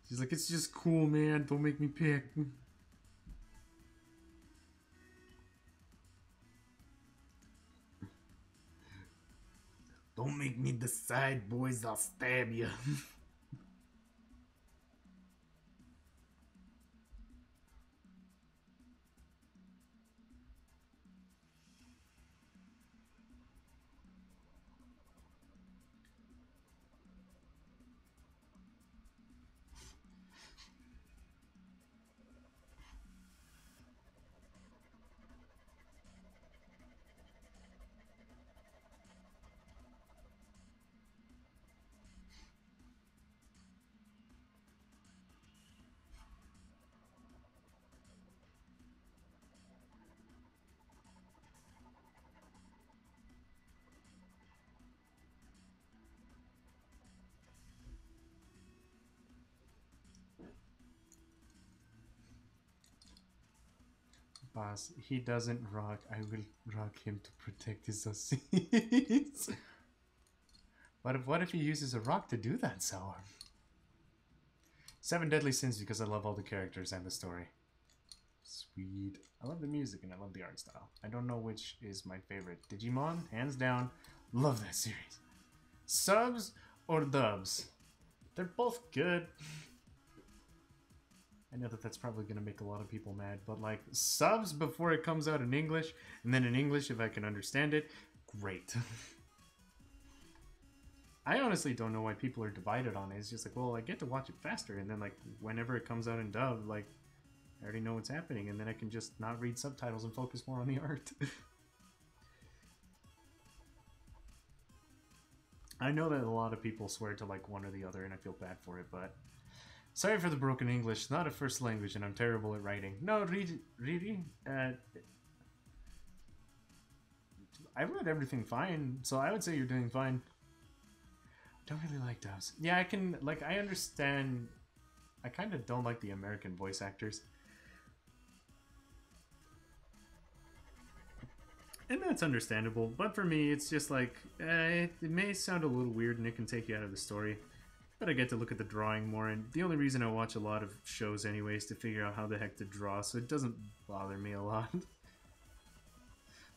She's like, it's just cool, man. Don't make me pick. Don't make me decide, boys. I'll stab you. Boss, he doesn't rock. I will rock him to protect his OCs. What if he uses a rock to do that, Sour? 7 Deadly Sins because I love all the characters and the story. Sweet. I love the music and I love the art style. I don't know which is my favorite. Digimon, hands down. Love that series. Subs or dubs? They're both good. I know that that's probably going to make a lot of people mad, but like subs before it comes out in English, and then in English if I can understand it, great. I honestly don't know why people are divided on it. It's just like, well, I get to watch it faster, and then like whenever it comes out in dub, like I already know what's happening, and then I can just not read subtitles and focus more on the art. I know that a lot of people swear to like one or the other, and I feel bad for it, but sorry for the broken English. Not a first language, and I'm terrible at writing. No, really? I read everything fine, so I would say you're doing fine. I don't really like dubs. Yeah, I can, like, I understand. I kind of don't like the American voice actors. And that's understandable, but for me, it's just like, it may sound a little weird and it can take you out of the story. But I get to look at the drawing more, and the only reason I watch a lot of shows anyway is to figure out how the heck to draw, so it doesn't bother me a lot.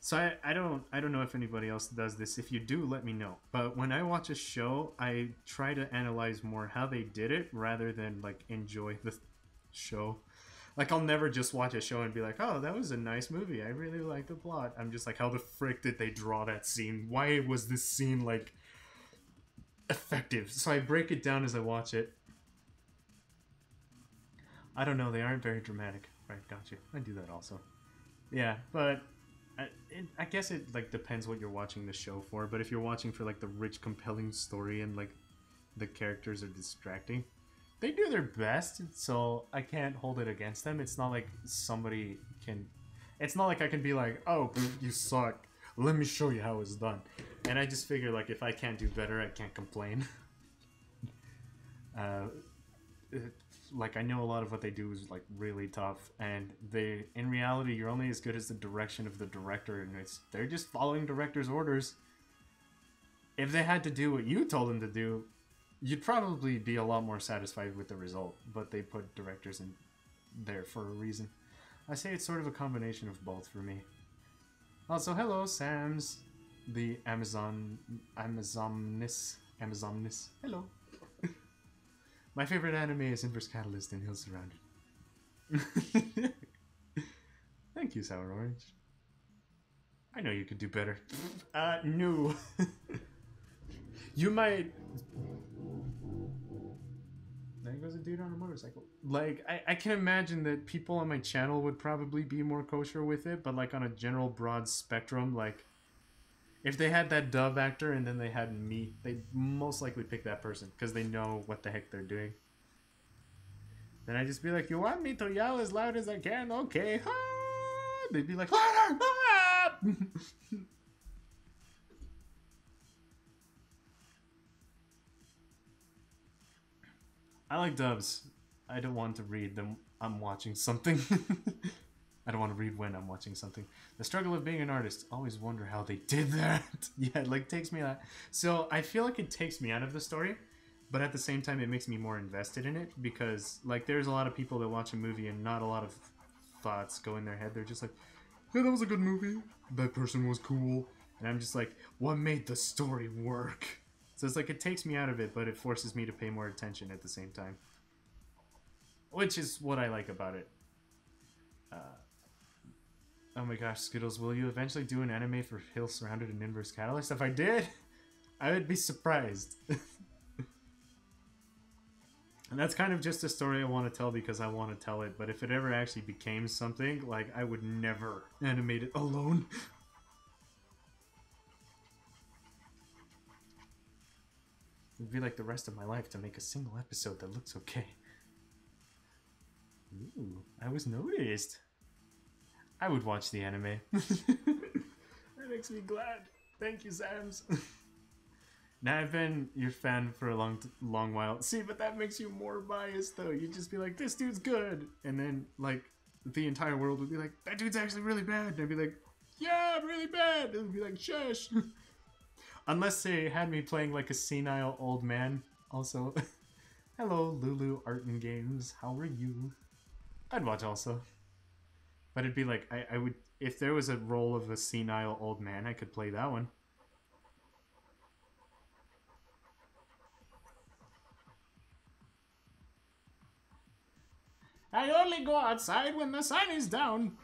So I don't know if anybody else does this. If you do, let me know. But when I watch a show, I try to analyze more how they did it rather than like enjoy the show. Like I'll never just watch a show and be like, oh, that was a nice movie. I really like the plot. I'm just like, how the frick did they draw that scene? Why was this scene like effective? So I break it down as I watch it. I don't know, they aren't very dramatic. Right, gotcha. I do that also. Yeah, but I guess it like depends what you're watching the show for. But if you're watching for like the rich, compelling story and like the characters are distracting, they do their best. So I can't hold it against them. It's not like somebody can. It's not like I can be like, oh, you suck. Let me show you how it's done. And I just figure like if I can't do better, I can't complain. Like I know a lot of what they do is like really tough, and they in reality you're only as good as the direction of the director, and they're just following director's orders. If they had to do what you told them to do, you'd probably be a lot more satisfied with the result, but they put directors in there for a reason. I say it's sort of a combination of both for me. Also, hello Sam's, the Amazoness. Hello. My favorite anime is Inverse Catalyst and Hill Surrounded. Thank you, Sour Orange. I know you could do better. No. You might. There goes a dude on a motorcycle. Like, I can imagine that people on my channel would probably be more kosher with it, but like on a general broad spectrum, like if they had that dove actor and then they had me, they'd most likely pick that person because they know what the heck they're doing. Then I'd just be like, you want me to yell as loud as I can? Okay. Ah! They'd be like, louder! Ah! I like dubs. I don't want to read them. I'm watching something. I don't want to read when I'm watching something. The struggle of being an artist. Always wonder how they did that. Yeah, it like takes me out. So I feel like it takes me out of the story, but at the same time it makes me more invested in it because like there's a lot of people that watch a movie and not a lot of thoughts go in their head. They're just like, yeah, that was a good movie. That person was cool. And I'm just like, what made the story work? So it's like it takes me out of it, but it forces me to pay more attention at the same time. Which is what I like about it. Oh my gosh, Skittles, will you eventually do an anime for Hill Surrounded and Inverse Catalyst? If I did, I would be surprised. And that's kind of just a story I want to tell because I want to tell it, but if it ever actually became something, like, I would never animate it alone. It'd be like the rest of my life to make a single episode that looks okay. Ooh, I was noticed. I would watch the anime. That makes me glad. Thank you, Sams. Now I've been your fan for a long while. See, but that makes you more biased, though. You'd just be like, this dude's good. And then, like, the entire world would be like, that dude's actually really bad. And I'd be like, yeah, I'm really bad. And it'd be like, shush. Unless they had me playing like a senile old man. Also, hello, Lulu Art and Games. How are you? I'd watch also. But it'd be like, I would, if there was a role of a senile old man, I could play that one. I only go outside when the sun is down.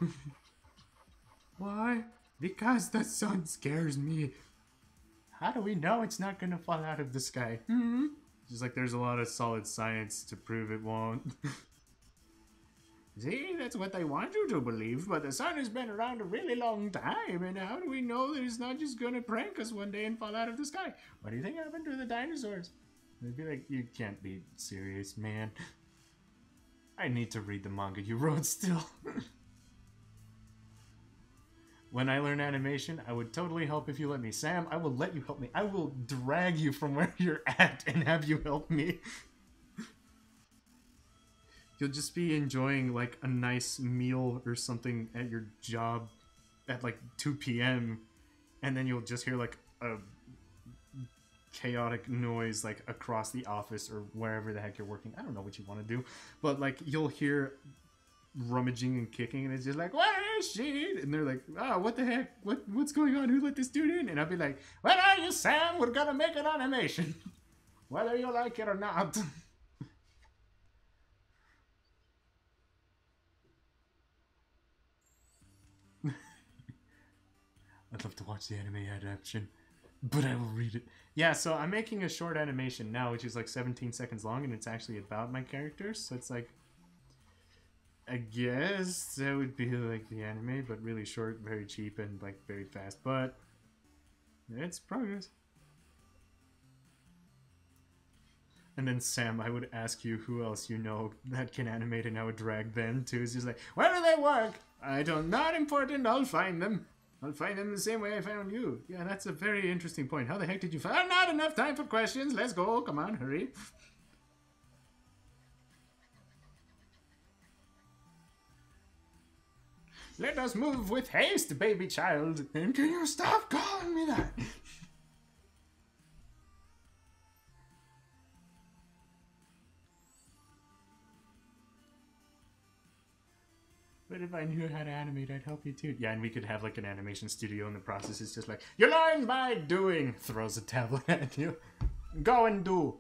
Why? Because the sun scares me. How do we know it's not gonna fall out of the sky? Just like there's a lot of solid science to prove it won't. See, that's what they want you to believe, but the sun has been around a really long time, and how do we know that it's not just gonna prank us one day and fall out of the sky? What do you think happened to the dinosaurs? They'd be like, you can't be serious, man. I need to read the manga you wrote still. When I learn animation, I would totally help if you let me. Sam, I will let you help me. I will drag you from where you're at and have you help me. You'll just be enjoying like a nice meal or something at your job at like 2 p.m. and then you'll just hear like a chaotic noise like across the office or wherever the heck you're working. I don't know what you want to do, but like you'll hear rummaging and kicking and it's just like, where is she? And they're like, oh, what the heck? What's going on? Who let this dude in? And I'll be like, where are you, Sam? We're gonna make an animation. Whether you like it or not. I'd love to watch the anime adaptation, but I will read it. Yeah, so I'm making a short animation now, which is like 17 seconds long, and it's actually about my characters. So it's like, I guess that would be like the anime, but really short, very cheap, and like very fast. But it's progress. And then Sam, I would ask you who else you know that can animate, and I would drag them too. It's just like, where do they work? I don't. Not important. I'll find them. I'll find them the same way I found you. Yeah, that's a very interesting point. How the heck did you find? Not enough time for questions. Let's go. Come on, hurry. Let us move with haste, baby child. And can you stop calling me that? But if I knew how to animate, I'd help you too. Yeah, and we could have like an animation studio in the process. It's just like, you learn by doing. Throws a tablet at you. Go and do.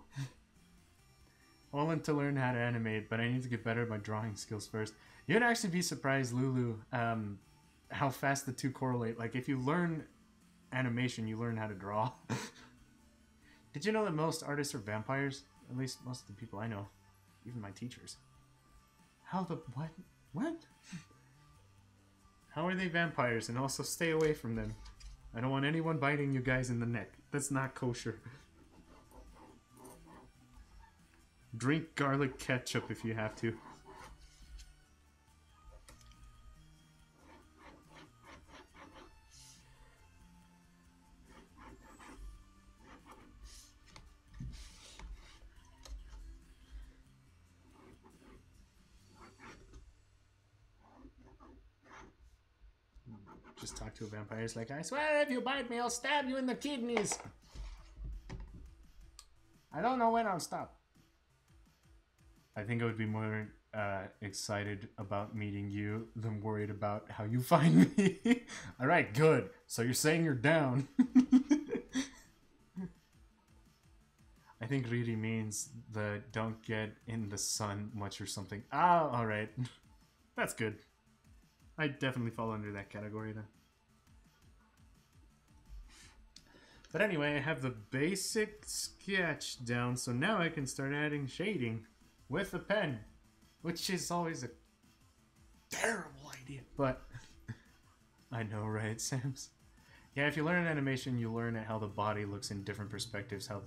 I want to learn how to animate, but I need to get better at my drawing skills first. You'd actually be surprised, Lulu, how fast the two correlate. Like, if you learn animation, you learn how to draw. Did you know that most artists are vampires? At least most of the people I know. Even my teachers. How the... What? What? How are they vampires? And also stay away from them. I don't want anyone biting you guys in the neck. That's not kosher. Drink garlic ketchup if you have to. Just talk to a vampire. It's like, I swear if you bite me, I'll stab you in the kidneys. I don't know when I'll stop. I think I would be more excited about meeting you than worried about how you find me. Alright, good. So you're saying you're down. I think Riri means the don't get in the sun much or something. Ah, alright. That's good. I definitely fall under that category then. But anyway, I have the basic sketch down, so now I can start adding shading with a pen, which is always a terrible idea. But I know, right, Sams? Yeah, if you learn animation, you learn how the body looks in different perspectives, how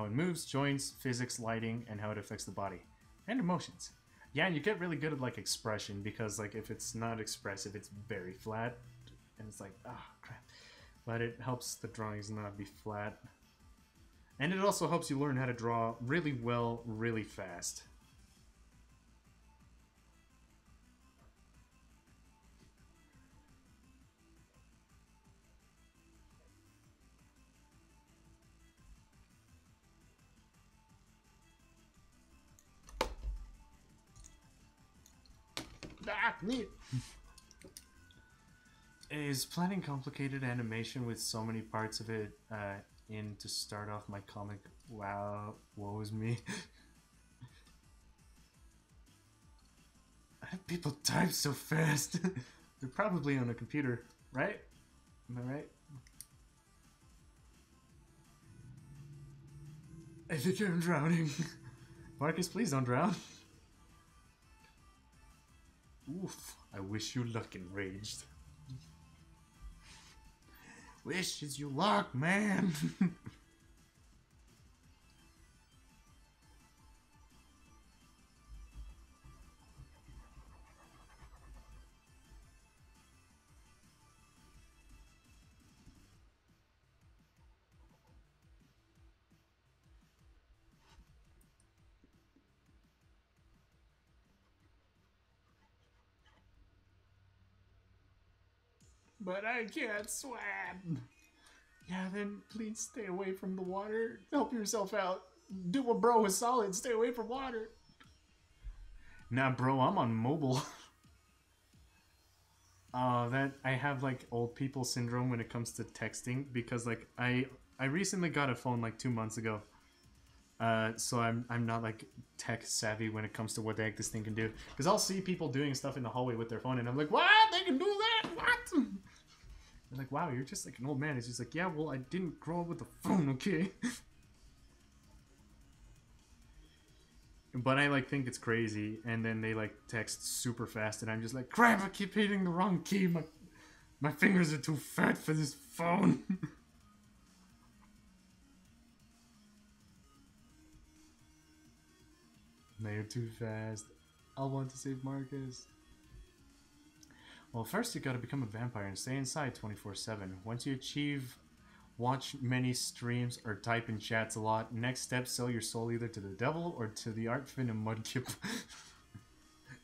it moves, joints, physics, lighting, and how it affects the body and emotions. Yeah, and you get really good at like expression because like if it's not expressive, it's very flat, and it's like crap. But it helps the drawings not be flat, and it also helps you learn how to draw really well, really fast. Neat. Is planning complicated animation with so many parts of it in to start off my comic? Wow, woe is me. People type so fast. They're probably on a computer, right? Am I right? I think I'm drowning. Marcus, please don't drown. Oof, I wish you luck, enraged. Wishes you luck, man. But I can't swim. Yeah, then please stay away from the water. Help yourself out. Do a bro is solid. Stay away from water. Nah, bro, I'm on mobile. That I have like old people syndrome when it comes to texting because like I recently got a phone like 2 months ago. So I'm not like tech savvy when it comes to what the heck this thing can do. Because I'll see people doing stuff in the hallway with their phone and I'm like, what? They can do that? What? They're like, wow, you're just like an old man. It's just like, yeah, well, I didn't grow up with a phone, okay? But I like think it's crazy, and then they like text super fast, and I'm just like, crap, I keep hitting the wrong key. My fingers are too fat for this phone. They're too fast. I'll want to save Marcus. Well, first you gotta become a vampire and stay inside 24/7. Once you achieve watch many streams or type in chats a lot, next step, sell your soul either to the devil or to the Artfin and Mudkip.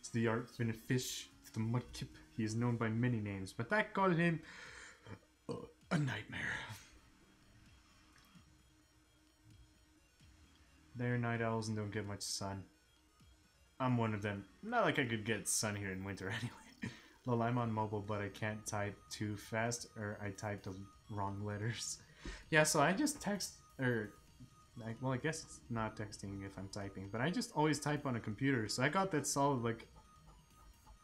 To the Artfin fish, to the Mudkip. He is known by many names, but that called him a nightmare. They're night owls and don't get much sun. I'm one of them. Not like I could get sun here in winter anyway. Well, I'm on mobile, but I can't type too fast, or I type the wrong letters. Yeah, so I just text, well, I guess it's not texting if I'm typing, but I just always type on a computer, so I got that solid, like,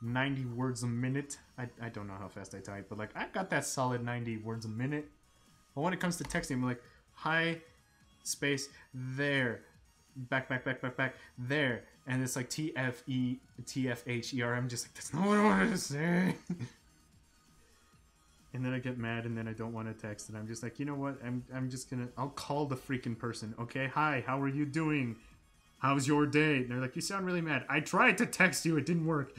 90 words a minute. I don't know how fast I type, but, like, I got that solid 90 words a minute. But when it comes to texting, I'm like, hi, space, there, back, there, and it's like TFHER. I'm just like, that's not what I wanted to say. And then I get mad, and then I don't want to text, and I'm just like, you know what? I'm just gonna, I'll call the freaking person. Okay, hi, how are you doing? How's your day? And they're like, you sound really mad. I tried to text you, it didn't work.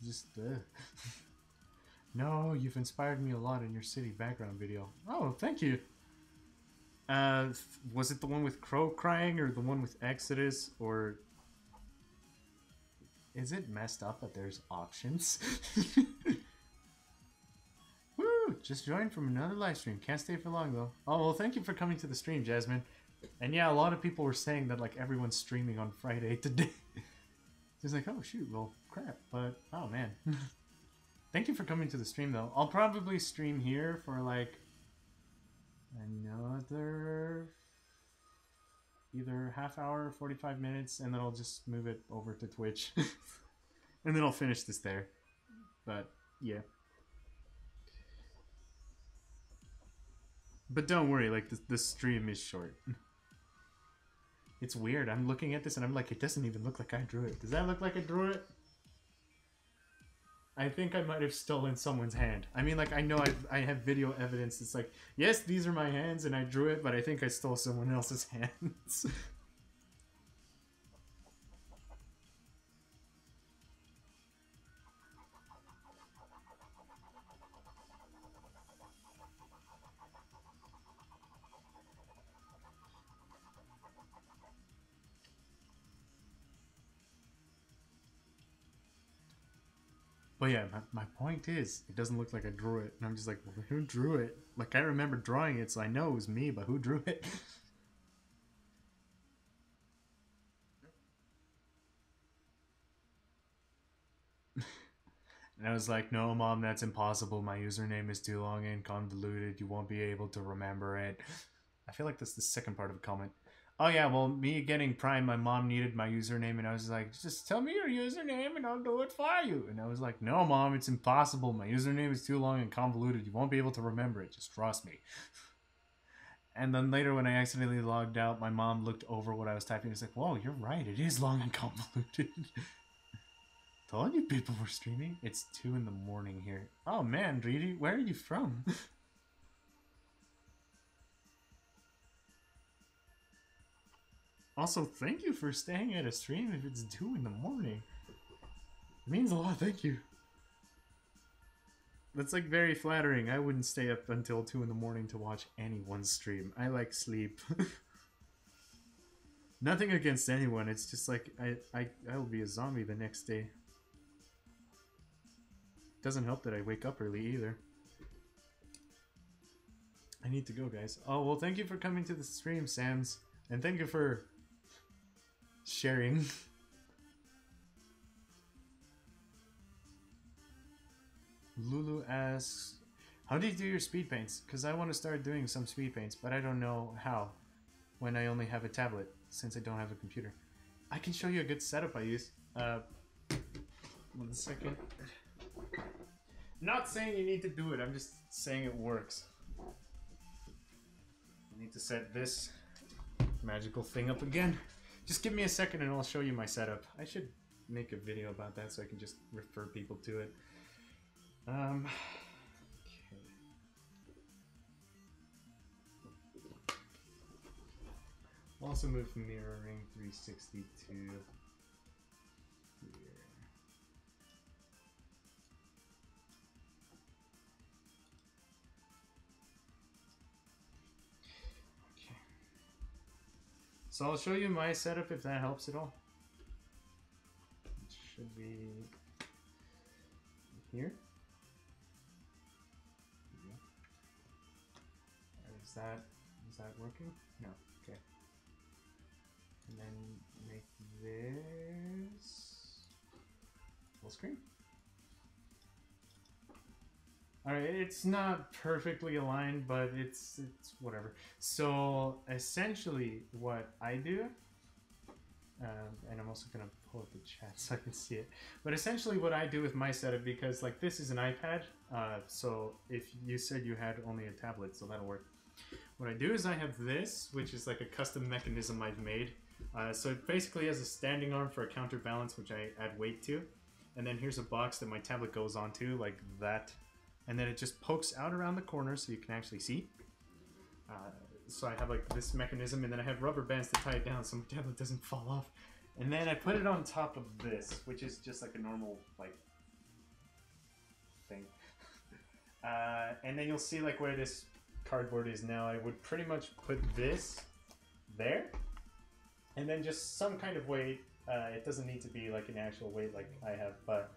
Just, No, you've inspired me a lot in your city background video. Oh, thank you. Was it the one with Crow crying, or the one with Exodus, or... Is it messed up that there's options? Woo! Just joined from another live stream. Can't stay for long, though. Oh, well, thank you for coming to the stream, Jasmine. And yeah, a lot of people were saying that, like, everyone's streaming on Friday today. It's like, oh, shoot, well, crap. But, oh, man. Thank you for coming to the stream, though. I'll probably stream here for, like, another... either half hour or 45 minutes, and then I'll just move it over to Twitch. And then I'll finish this there. But, yeah. But don't worry, like, the stream is short. It's weird. I'm looking at this and I'm like, it doesn't even look like I drew it. Does that look like I drew it? I think I might have stolen someone's hand. I mean, like, I know I have video evidence. It's like, yes, these are my hands and I drew it, but I think I stole someone else's hands. But yeah, my point is, it doesn't look like I drew it. And I'm just like, well, who drew it? Like, I remember drawing it, so I know it was me, but who drew it? And I was like, no, Mom, that's impossible. My username is too long and convoluted. You won't be able to remember it. I feel like that's the second part of the comment. Oh yeah, well, me getting Prime, my mom needed my username, and I was like, just tell me your username and I'll do it for you. And I was like, no, Mom, it's impossible. My username is too long and convoluted. You won't be able to remember it. Just trust me. And then later when I accidentally logged out, my mom looked over what I was typing and was like, whoa, you're right. It is long and convoluted. Told you people were streaming. It's 2 in the morning here. Oh man, Riri, where are you from? Also, thank you for staying at a stream if it's 2 in the morning. It means a lot, thank you. That's like very flattering. I wouldn't stay up until 2 in the morning to watch anyone's stream. I like sleep. Nothing against anyone, it's just like I'll be a zombie the next day. Doesn't help that I wake up early either. I need to go, guys. Oh, well, thank you for coming to the stream, Sams. And thank you for sharing. Lulu asks, how do you do your speed paints? Because I want to start doing some speed paints, but I don't know how when I only have a tablet, since I don't have a computer. I can show you a good setup I use. 1 second. Not saying you need to do it, I'm just saying it works. I need to set this magical thing up again. Just give me a second and I'll show you my setup. I should make a video about that so I can just refer people to it. Okay. Also move mirroring 360 to here. Okay. So I'll show you my setup if that helps at all. It should be here. Is that working? No. Okay. And then make this full screen. Alright, it's not perfectly aligned, but it's whatever. So essentially what I do And I'm also gonna pull up the chat so I can see it. But essentially, what I do with my setup, because like this is an iPad, so if you said you had only a tablet, so that'll work. What I do is I have this, which is like a custom mechanism I've made. So it basically has a standing arm for a counterbalance, which I add weight to, and then here's a box that my tablet goes onto, like that, and then it just pokes out around the corner so you can actually see. So I have like this mechanism, and then I have rubber bands to tie it down so my tablet doesn't fall off. And then I put it on top of this, which is just like a normal like thing. And then you'll see like where this cardboard is now. I would pretty much put this there, and then just some kind of weight. It doesn't need to be like an actual weight like I have, but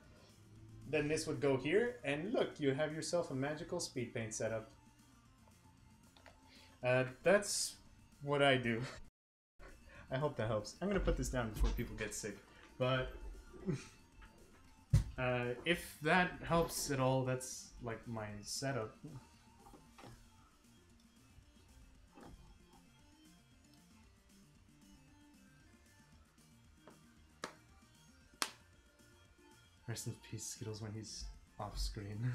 then this would go here, and look, you have yourself a magical speed paint setup. That's what I do. I hope that helps. I'm gonna put this down before people get sick, but if that helps at all, that's like my setup. Rest in peace, Skittles, when he's off screen.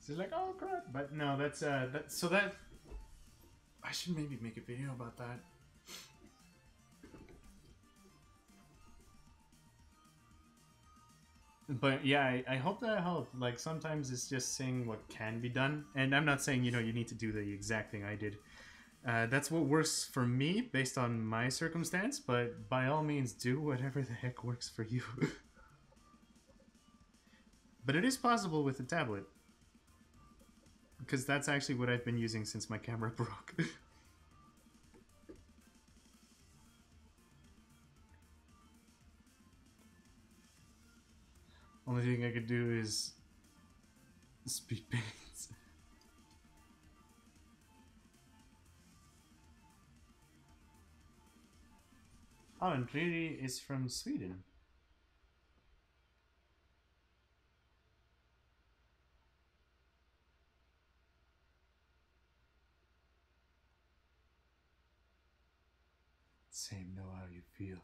He's like, oh crap! But no, that's so that I should maybe make a video about that. But yeah, I hope that helped. Like sometimes it's just saying what can be done, and I'm not saying you need to do the exact thing I did. That's what works for me based on my circumstance. But by all means, do whatever the heck works for you. But it is possible with a tablet, because that's actually what I've been using since my camera broke. Only thing I could do is speed paints. Oh, and Riri is from Sweden. Same, know how you feel.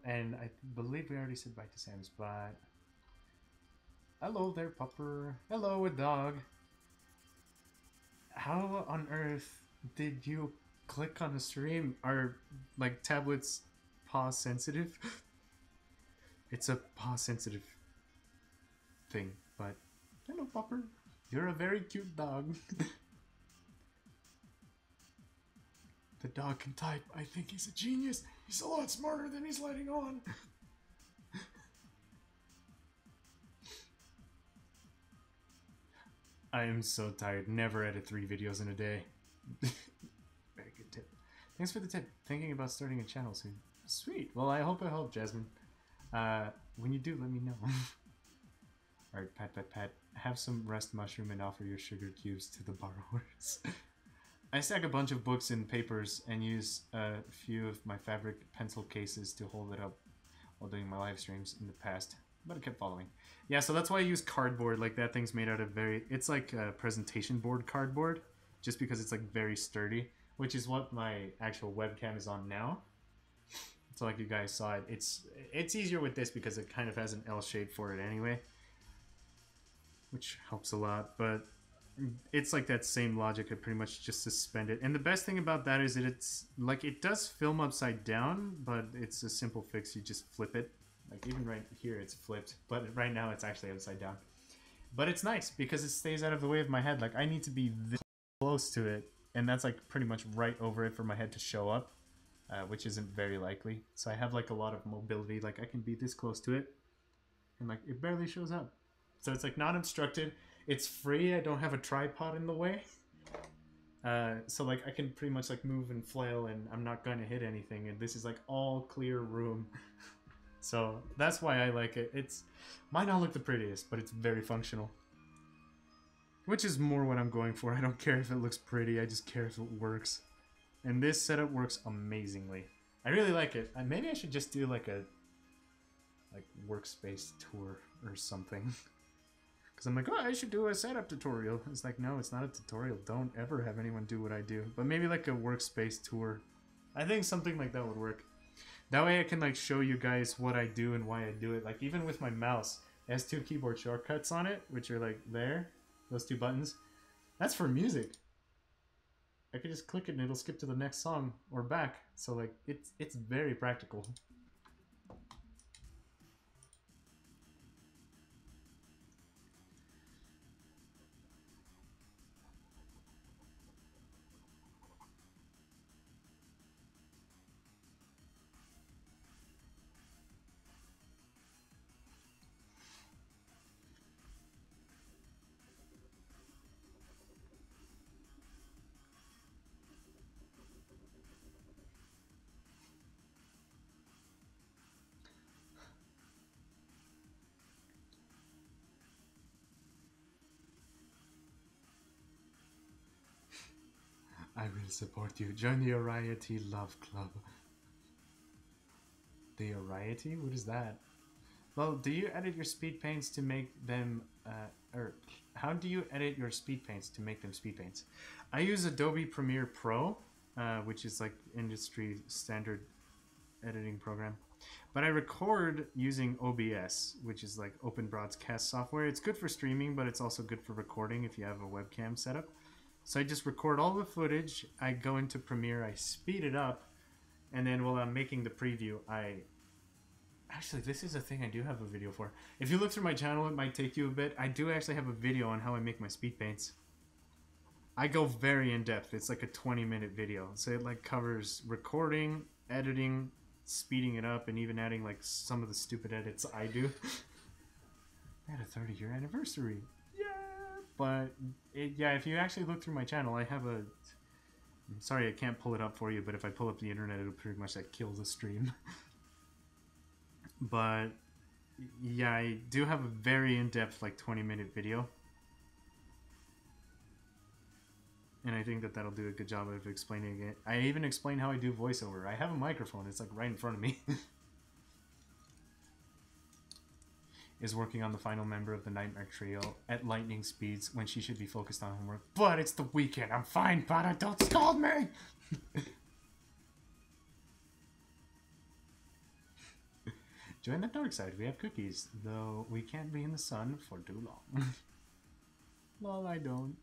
And I believe we already said bye to Sam's, but hello there, pupper. Hello, a dog. How on earth did you click on a stream? Are like tablets paw sensitive? It's a paw sensitive thing, but hello, pupper. You're a very cute dog. The dog can type. I think he's a genius. He's a lot smarter than he's letting on. I am so tired. Never edit 3 videos in a day. Very good tip. Thanks for the tip. Thinking about starting a channel soon. Sweet. Well, I hope it helped, Jasmine. When you do, let me know. Alright, pat. Have some rest mushroom and offer your sugar cubes to the borrowers. I stack a bunch of books and papers and use a few of my fabric pencil cases to hold it up while doing my live streams in the past, but it kept following. Yeah, so that's why I use cardboard. Like that thing's made out of it's like a presentation board cardboard, just because it's like very sturdy, which is what my actual webcam is on now. So like you guys saw it, it's easier with this because it kind of has an L shape for it anyway, which helps a lot, but it's like that same logic. I pretty much just suspend it, and the best thing about that is that it's like it does film upside down, but it's a simple fix. You just flip it. Like even right here it's flipped, but right now it's actually upside down. But it's nice because it stays out of the way of my head. Like I need to be this close to it, and that's like pretty much right over it for my head to show up, which isn't very likely. So I have like a lot of mobility. Like I can be this close to it, and like it barely shows up. So it's like not obstructed. It's free. I don't have a tripod in the way. So like I can pretty much like move and flail, and I'm not going to hit anything. And this is like all clear room. So that's why I like it. It's might not look the prettiest, but it's very functional. Which is more what I'm going for. I don't care if it looks pretty. I just care if it works. And this setup works amazingly. I really like it. Maybe I should just do like a workspace tour or something. Because I'm like, oh, I should do a setup tutorial. It's like, no, it's not a tutorial. Don't ever have anyone do what I do. But maybe like a workspace tour. I think something like that would work. That way I can like show you guys what I do and why I do it. Like even with my mouse, it has 2 keyboard shortcuts on it, which are like there, those 2 buttons. That's for music. I could just click it and it'll skip to the next song or back. So like it's very practical. I will support you. Join the Oriety Love Club. The Oriety? What is that? Well, do you edit your speed paints to make them, or how do you edit your speed paints to make them speed paints? I use Adobe Premiere Pro, which is like industry standard editing program. But I record using OBS, which is like open broadcast software. It's good for streaming, but it's also good for recording if you have a webcam setup. So I just record all the footage, I go into Premiere, I speed it up, and then while I'm making the preview, Actually, this is a thing I do have a video for. If you look through my channel, it might take you a bit. I do actually have a video on how I make my speed paints. I go very in-depth. It's like a 20-minute video. So it like covers recording, editing, speeding it up, and even adding like some of the stupid edits I do. I had a 30-year anniversary. But yeah, if you actually look through my channel, I have a... I'm sorry I can't pull it up for you, but if I pull up the internet, it'll pretty much like kill the stream. But yeah, I do have a very in-depth like 20-minute video. And I think that that'll do a good job of explaining it. I even explain how I do voiceover. I have a microphone, it's like right in front of me. Is working on the final member of the Nightmare Trio at lightning speeds when she should be focused on homework. But it's the weekend. I'm fine, Potter. Don't scold me! Join the dark side. We have cookies, though we can't be in the sun for too long. Lol, I don't.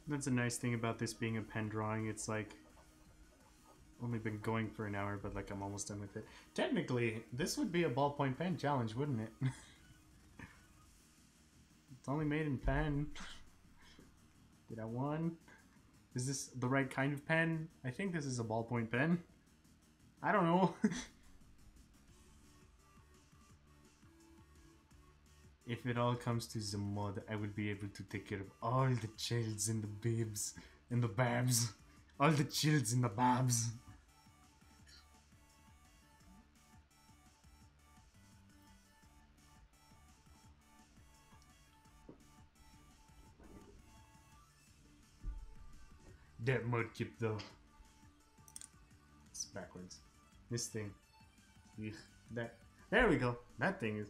That's a nice thing about this being a pen drawing. It's like only been going for an hour, but like I'm almost done with it. Technically, this would be a ballpoint pen challenge, wouldn't it? It's only made in pen. Did I won? Is this the right kind of pen? I think this is a ballpoint pen. I don't know. If it all comes to the mod, I will be able to take care of all the childs and the babes and the babs. All the childs and the babs. That mudkip though. It's backwards. This thing. Ugh, that. There we go. That thing is.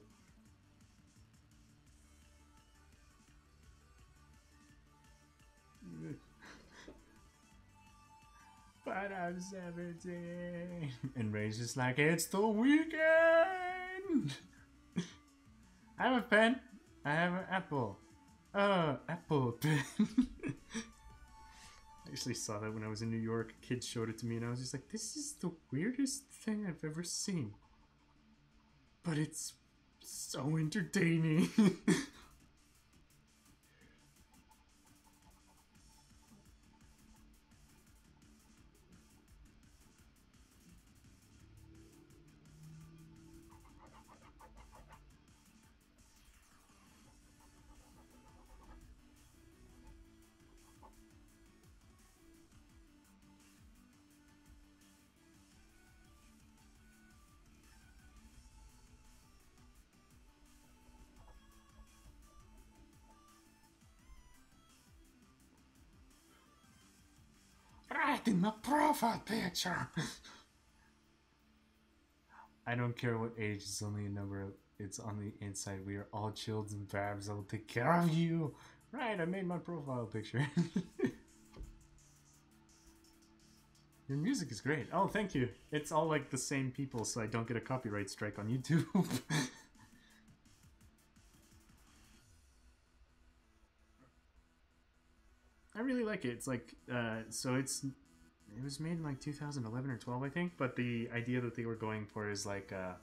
But I'm 17. And Ray's just like, it's the weekend! I have a pen. I have an apple. Apple pen. I actually saw that when I was in New York. Kids showed it to me and I was just like, this is the weirdest thing I've ever seen. But it's so entertaining. Right in my profile picture. I don't care what age, it's only a number. It's on the inside. We are all childs and babs. I will take care of you. Right, I made my profile picture. Your music is great. Oh, thank you. It's all like the same people, so I don't get a copyright strike on YouTube. I really like it. It's like, so it was made in like 2011 or 12, I think. But the idea that they were going for is like a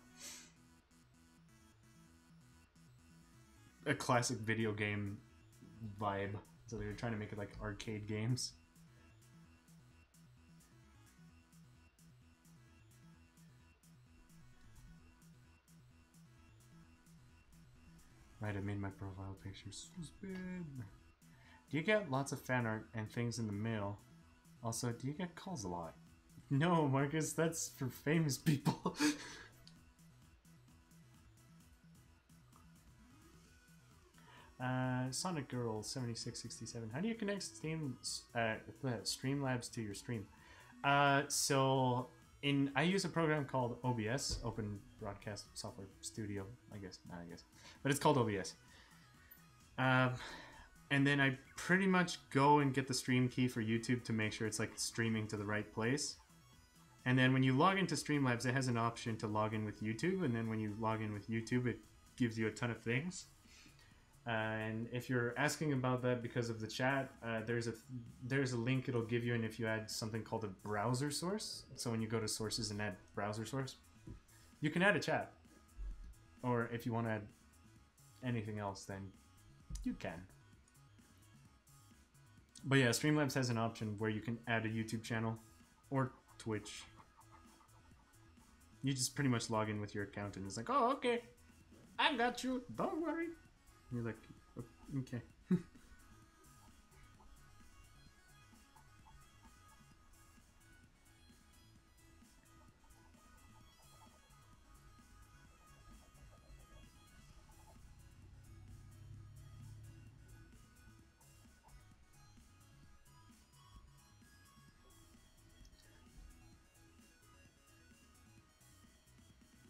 classic video game vibe. So they were trying to make it like arcade games. Right, I made my profile picture stupid. Do you get lots of fan art and things in the mail? Also, do you get calls a lot? No, Marcus, that's for famous people. Sonic Girl 7667. How do you connect Streamlabs to your stream? So I use a program called OBS, Open Broadcast Software Studio, I guess, but it's called OBS. And then I pretty much go and get the stream key for YouTube to make sure it's like streaming to the right place. And then when you log into Streamlabs, it has an option to log in with YouTube. And then when you log in with YouTube, it gives you a ton of things. And if you're asking about that because of the chat, there's a link it'll give you, and if you add something called a browser source, so when you go to sources and add browser source, you can add a chat. Or if you want to add anything else, then you can. But yeah, Streamlabs has an option where you can add a YouTube channel or Twitch. You just pretty much log in with your account and it's like, oh, okay, I got you, don't worry. And you're like, okay.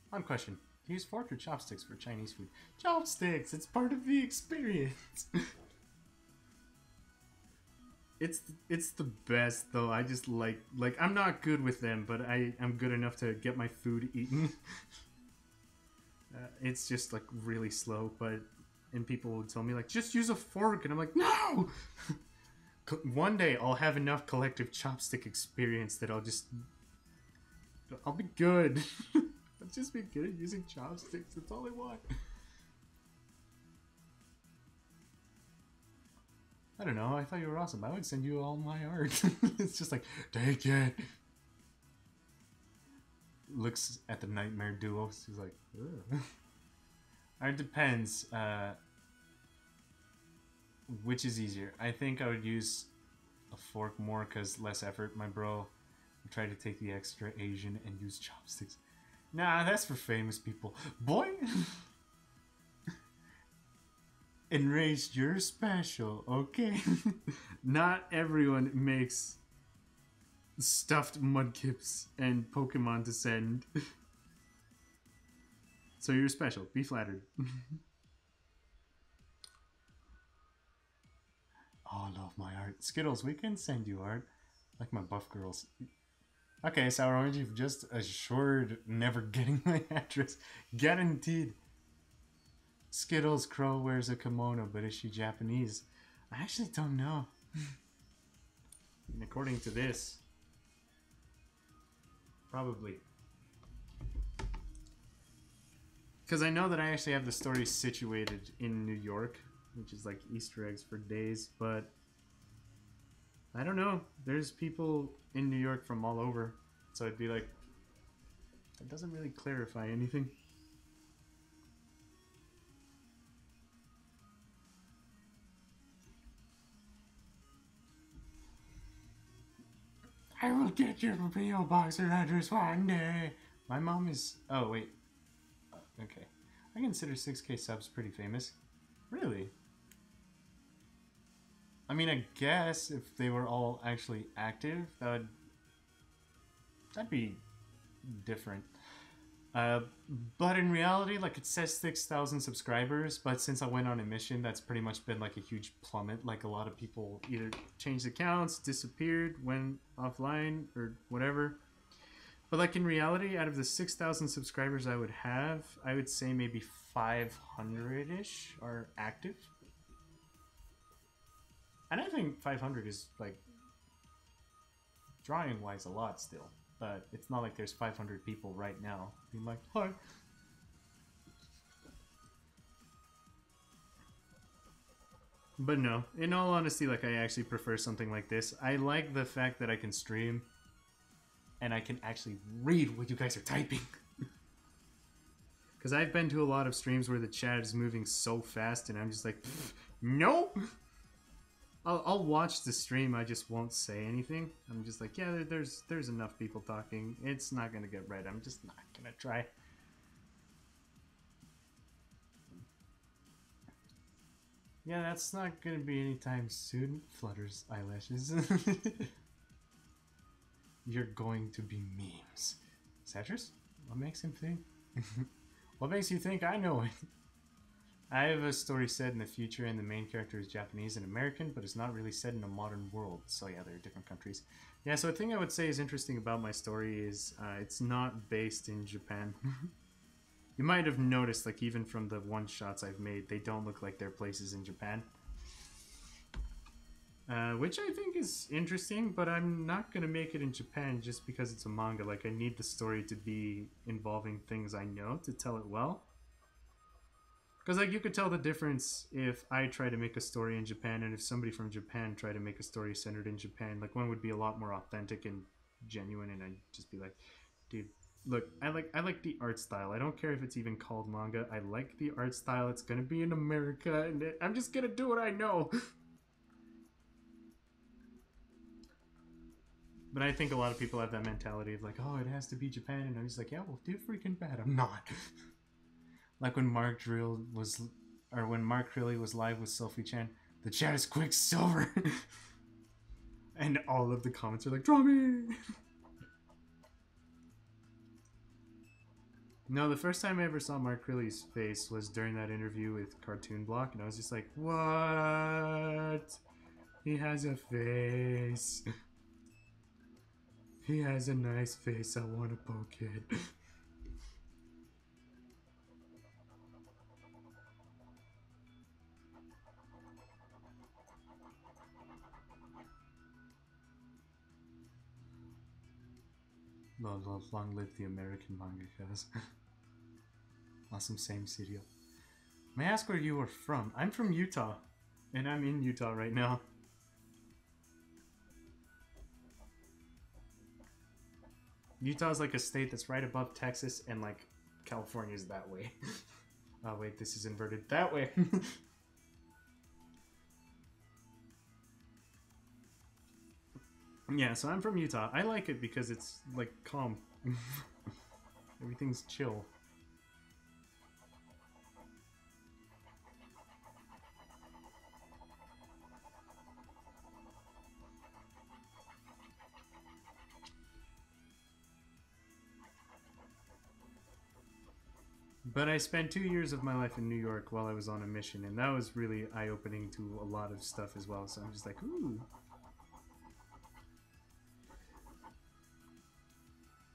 One question. Do you use fork or chopsticks for Chinese food? Chopsticks! It's part of the experience! It's the best though. I just like I'm not good with them, but I'm good enough to get my food eaten. It's just like really slow, and people would tell me like, just use a fork, and I'm like, no! One day I'll have enough collective chopstick experience that I'll be good. I'll just be good at using chopsticks. That's all I want. I don't know. I thought you were awesome. I would send you all my art. It's just like, take it. Looks at the Nightmare Duo. She's like, ugh. It depends. Which is easier? I think I would use a fork more because less effort. My bro would try to take the extra Asian and use chopsticks. Nah, that's for famous people. Boy! Enraged, you're special, okay? Not everyone makes stuffed mudkips and Pokemon to send. So you're special. Be flattered. Oh, I love my art. Skittles, we can send you art. Like my buff girls. Okay, Sour Orange, you've just assured never getting my address. Guaranteed. Skittles, Crow wears a kimono, but is she Japanese? I actually don't know. And according to this, probably. Because I know that I actually have the story situated in New York, which is like Easter eggs for days, but I don't know. There's people in New York from all over, so it'd be like, it doesn't really clarify anything. I will get your P.O. Box address one day. My mom is... Oh, wait. Okay. I consider 6K subs pretty famous. Really? I mean, I guess if they were all actually active, that'd be different. Uh, but in reality, like it says 6,000 subscribers, but since I went on a mission, that's pretty much been like a huge plummet. Like a lot of people either changed accounts, disappeared, went offline, or whatever. But like in reality, out of the 6,000 subscribers I would have, I would say maybe 500-ish are active. And I think 500 is like drawing wise a lot still. But it's not like there's 500 people right now being like, hi. But no, in all honesty, like I actually prefer something like this. I like the fact that I can stream and I can actually read what you guys are typing. Because I've been to a lot of streams where the chat is moving so fast and I'm just like, no! I'll watch the stream, I just won't say anything. I'm just like, yeah, there's enough people talking. It's not gonna get read. I'm just not gonna try. Yeah, that's not gonna be anytime soon. Flutters eyelashes. You're going to be memes. Satrus? What makes him think? What makes you think I know it? I have a story set in the future and the main character is Japanese and American, but it's not really set in a modern world. So yeah, they're different countries. Yeah, so a thing I would say is interesting about my story is it's not based in Japan. You might have noticed, like even from the one-shots I've made, they don't look like they're places in Japan. Which I think is interesting, but I'm not going to make it in Japan just because it's a manga. Like I need the story to be involving things I know to tell it well. Because like you could tell the difference if I try to make a story in Japan and if somebody from Japan tried to make a story centered in Japan. Like one would be a lot more authentic and genuine, and I'd just be like, dude, look, I like the art style. I don't care if it's even called manga. I like the art style. It's gonna be in America, and I'm just gonna do what I know. But I think a lot of people have that mentality of like, oh, it has to be Japan, and I'm just like, yeah, well, too freaking bad. I'm not. Like when Mark Drill was, or when Mark Crilly was live with Sophie Chan, the chat is Quicksilver. And all of the comments are like, draw me! No, the first time I ever saw Mark Crilly's face was during that interview with Cartoon Block, and I was just like, what? He has a face. He has a nice face, I want to poke it. Long live the American mangakas. Awesome, same serial. May I ask where you are from? I'm from Utah, and I'm in Utah right now. Utah's like a state that's right above Texas, and like California's that way. Oh wait, this is inverted that way. Yeah, so I'm from Utah. I like it because it's like calm. Everything's chill. But I spent 2 years of my life in New York while I was on a mission, and that was really eye-opening to a lot of stuff as well, so I'm just like, ooh.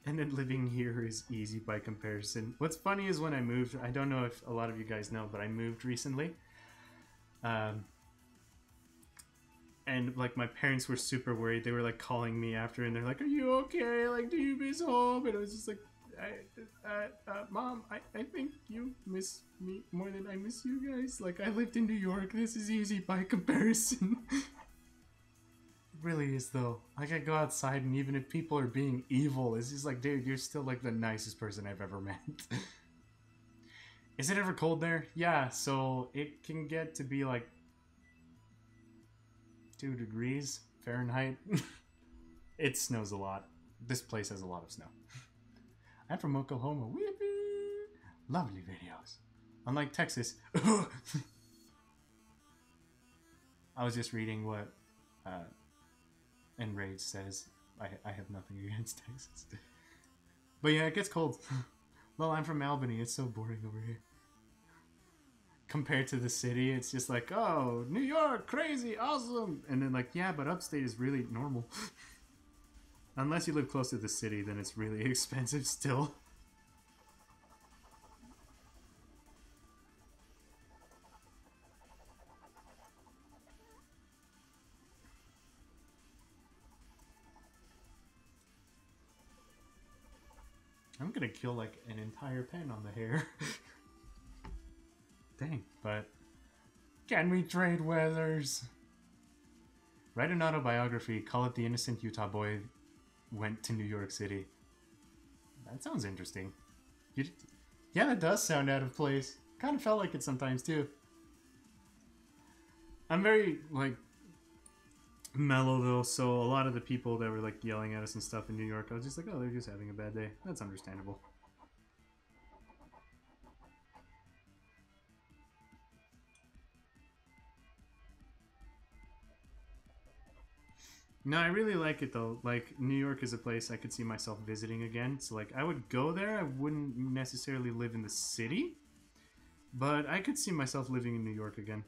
And then living here is easy by comparison. What's funny is when I moved, I don't know if a lot of you guys know, but I moved recently. And like my parents were super worried. They were like calling me after and they're like, are you okay? Like, do you miss home? And I was just like, Mom, I think you miss me more than I miss you guys. Like, I lived in New York. This is easy by comparison. Really is though. Like I go outside and even if people are being evil, it's just like, dude, you're still like the nicest person I've ever met. Is it ever cold there? Yeah, so it can get to be like 2 degrees Fahrenheit. It snows a lot. This place has a lot of snow. I'm from Oklahoma. Weepy. Lovely videos. Unlike Texas. I was just reading what Enrage says. I have nothing against Texas. But yeah, it gets cold. Well, I'm from Albany. It's so boring over here. Compared to the city, it's just like, oh, New York, crazy, awesome. And then like, yeah, but upstate is really normal. Unless you live close to the city, then it's really expensive still. I'm gonna kill like an entire pen on the hair. Dang, but can we trade weathers? Write an autobiography, call it The Innocent Utah Boy Went to New York City. That sounds interesting. Yeah, that does sound out of place. Kind of felt like it sometimes too. I'm very like mellow though, so a lot of the people that were like yelling at us and stuff in New York, I was just like, oh, they're just having a bad day. That's understandable. No, I really like it though. Like, New York is a place I could see myself visiting again. So, like, I would go there. I wouldn't necessarily live in the city, but I could see myself living in New York again.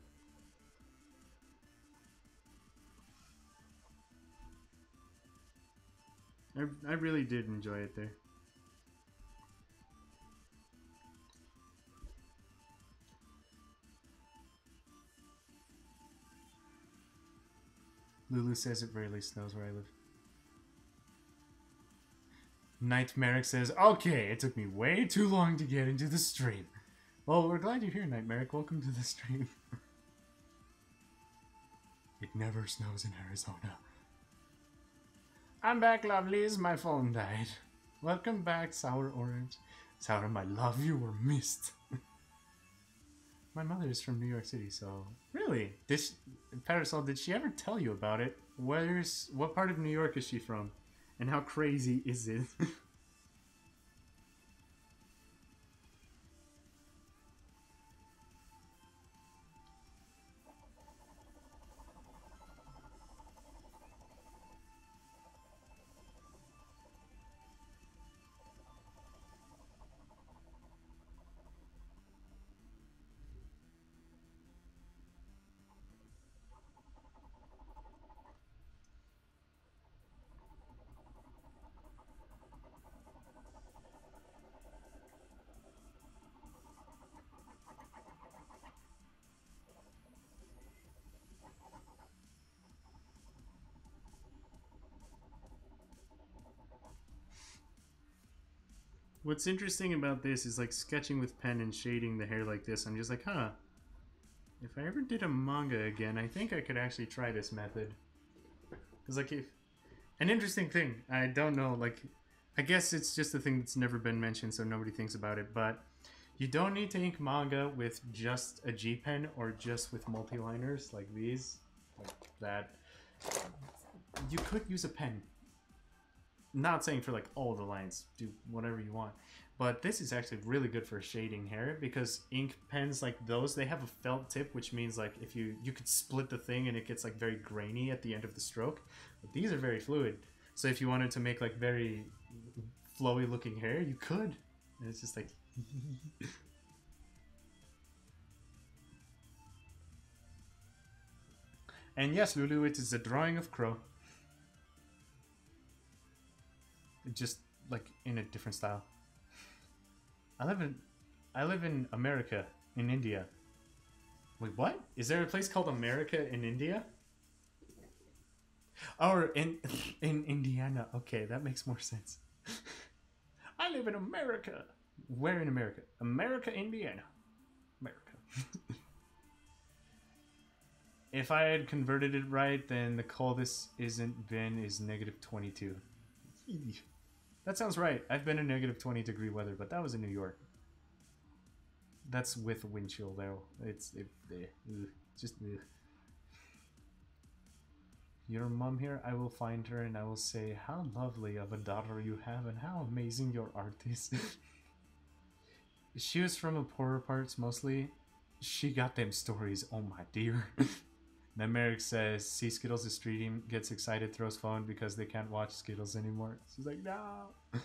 I really did enjoy it there. Lulu says it rarely snows where I live. Nightmaric says, okay, it took me way too long to get into the stream. Well, we're glad you're here, Nightmaric. Welcome to the stream. It never snows in Arizona. I'm back, lovelies. My phone died. Welcome back, Sour Orange. Sour, my love, you were missed. My mother is from New York City, so... Really? Parasol, did she ever tell you about it? What part of New York is she from? And how crazy is it? What's interesting about this is like sketching with pen and shading the hair like this. I'm just like, huh. If I ever did a manga again, I think I could actually try this method. Because like, an interesting thing, I don't know, like, I guess it's just a thing that's never been mentioned, so nobody thinks about it, but you don't need to ink manga with just a G pen or just with multi-liners like these, like that. You could use a pen. Not saying for like all the lines, do whatever you want, but this is actually really good for shading hair because ink pens like those, they have a felt tip, which means like if you could split the thing and it gets like very grainy at the end of the stroke, but these are very fluid, so if you wanted to make like very flowy looking hair, you could, and it's just like and yes, Lulu, it is a drawing of Crow. Just like in a different style. I live in America, in India. Wait, what? Is there a place called America in India? Or in Indiana. Okay, that makes more sense. I live in America. Where in America? America, Indiana. America. If I had converted it right, then the coldest isn't been is -22. That sounds right. I've been in -20-degree weather, but that was in New York. That's with wind chill, though. Just your mom here. I will find her and I will say, how lovely of a daughter you have and how amazing your art is. She was from the poorer parts mostly. She got them stories, oh my dear. Then Merrick says, see Skittles is streaming, gets excited, throws phone because they can't watch Skittles anymore. She's like, no.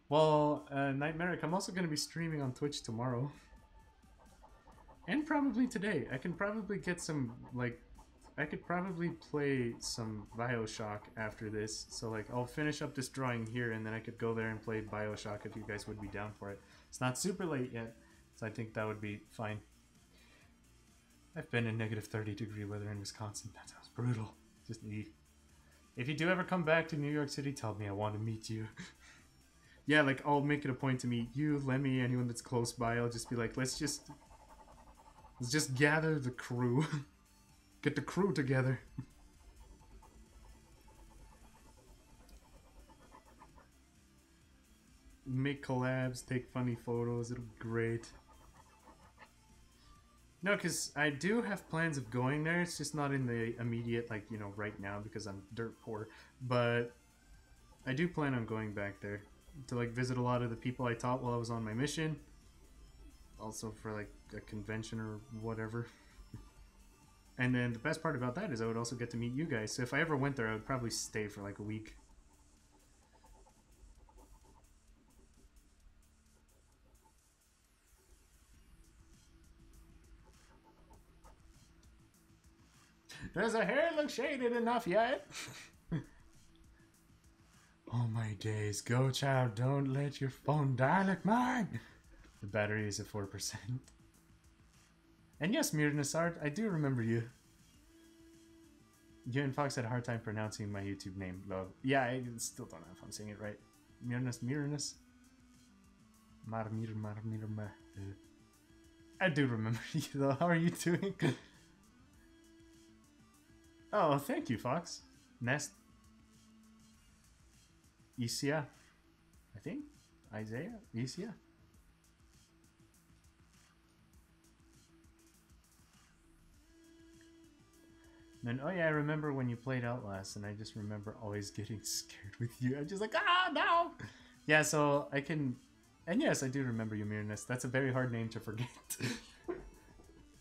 Well, Night Merrick, I'm also going to be streaming on Twitch tomorrow. And probably today. I can probably get some, like, I could probably play some Bioshock after this. So, like, I'll finish up this drawing here, and then I could go there and play Bioshock if you guys would be down for it. It's not super late yet, so I think that would be fine. I've been in negative 30-degree weather in Wisconsin. That sounds brutal. Just if you do ever come back to New York City, tell me. I want to meet you. Yeah, like, I'll make it a point to meet you, Lemmy, anyone that's close by. I'll just be like, let's just gather the crew. Get the crew together. Make collabs, take funny photos. It'll be great. No, because I do have plans of going there. It's just not in the immediate, like, you know, right now because I'm dirt poor. But I do plan on going back there to, like, visit a lot of the people I taught while I was on my mission. Also for, like, a convention or whatever. And then the best part about that is I would also get to meet you guys. So if I ever went there, I would probably stay for, like, a week. Does the hair look shaded enough yet? Oh my days. Go, child. Don't let your phone die like mine. The battery is at 4%. And yes, Mirnasart, I do remember you. You and Fox had a hard time pronouncing my YouTube name, love. Yeah, I still don't know if I'm saying it right. Mirnas. I do remember you though. How are you doing? Oh, thank you, Fox. Nest. Isia. I think. Isaiah? Isia. And then, oh yeah, I remember when you played Outlast, and I just remember always getting scared with you. I'm just like, ah, no! Yeah, so I can... And yes, I do remember you, Mirnas. That's a very hard name to forget.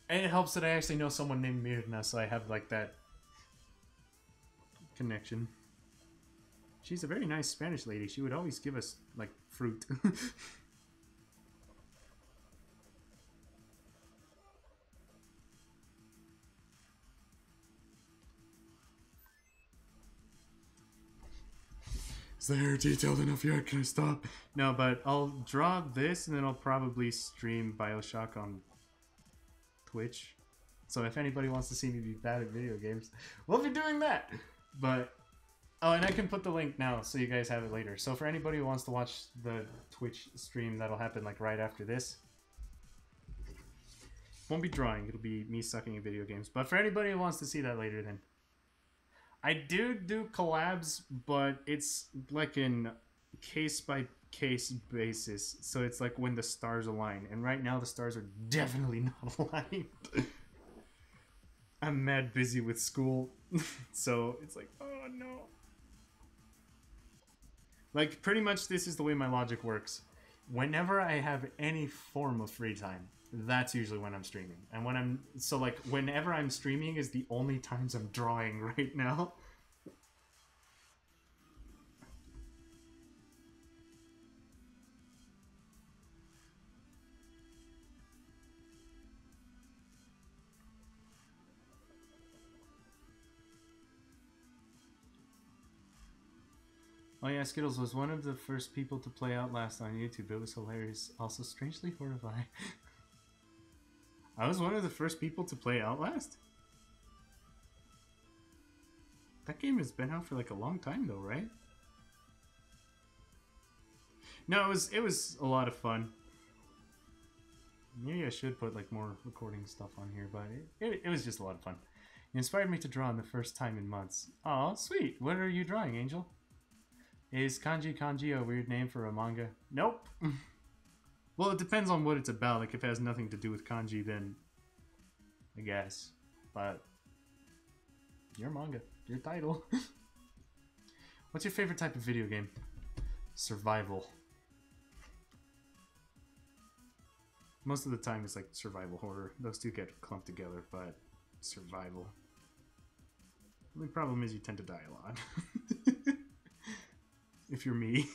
And it helps that I actually know someone named Mirna, so I have, like, that connection. She's a very nice Spanish lady. She would always give us, like, fruit. Is the hair detailed enough yet? Can I stop? No, but I'll draw this and then I'll probably stream Bioshock on Twitch. So if anybody wants to see me be bad at video games, we'll be doing that. But, oh, and I can put the link now so you guys have it later. So for anybody who wants to watch the Twitch stream, that'll happen like right after this. Won't be drawing, it'll be me sucking at video games. But for anybody who wants to see that later, then I do collabs, but it's like in case-by-case basis. So it's like when the stars align. And right now the stars are definitely not aligned. I'm mad busy with school. So it's like, oh no. Like, pretty much this is the way my logic works. Whenever I have any form of free time, that's usually when I'm streaming. And when I'm... So, like, whenever I'm streaming is the only times I'm drawing right now. Oh yeah, Skittles was one of the first people to play Outlast on YouTube. It was hilarious. Also strangely horrifying. I was one of the first people to play Outlast? That game has been out for like a long time though, right? No, it was a lot of fun. Maybe I should put like more recording stuff on here, but it was just a lot of fun. It inspired me to draw in the first time in months. Oh, sweet. What are you drawing, Angel? Is kanji a weird name for a manga? Nope. Well, it depends on what it's about. Like, if it has nothing to do with kanji, then I guess. But your manga, your title. What's your favorite type of video game? Survival. Most of the time it's like survival horror. Those two get clumped together, but survival. The only problem is you tend to die a lot. If you're me.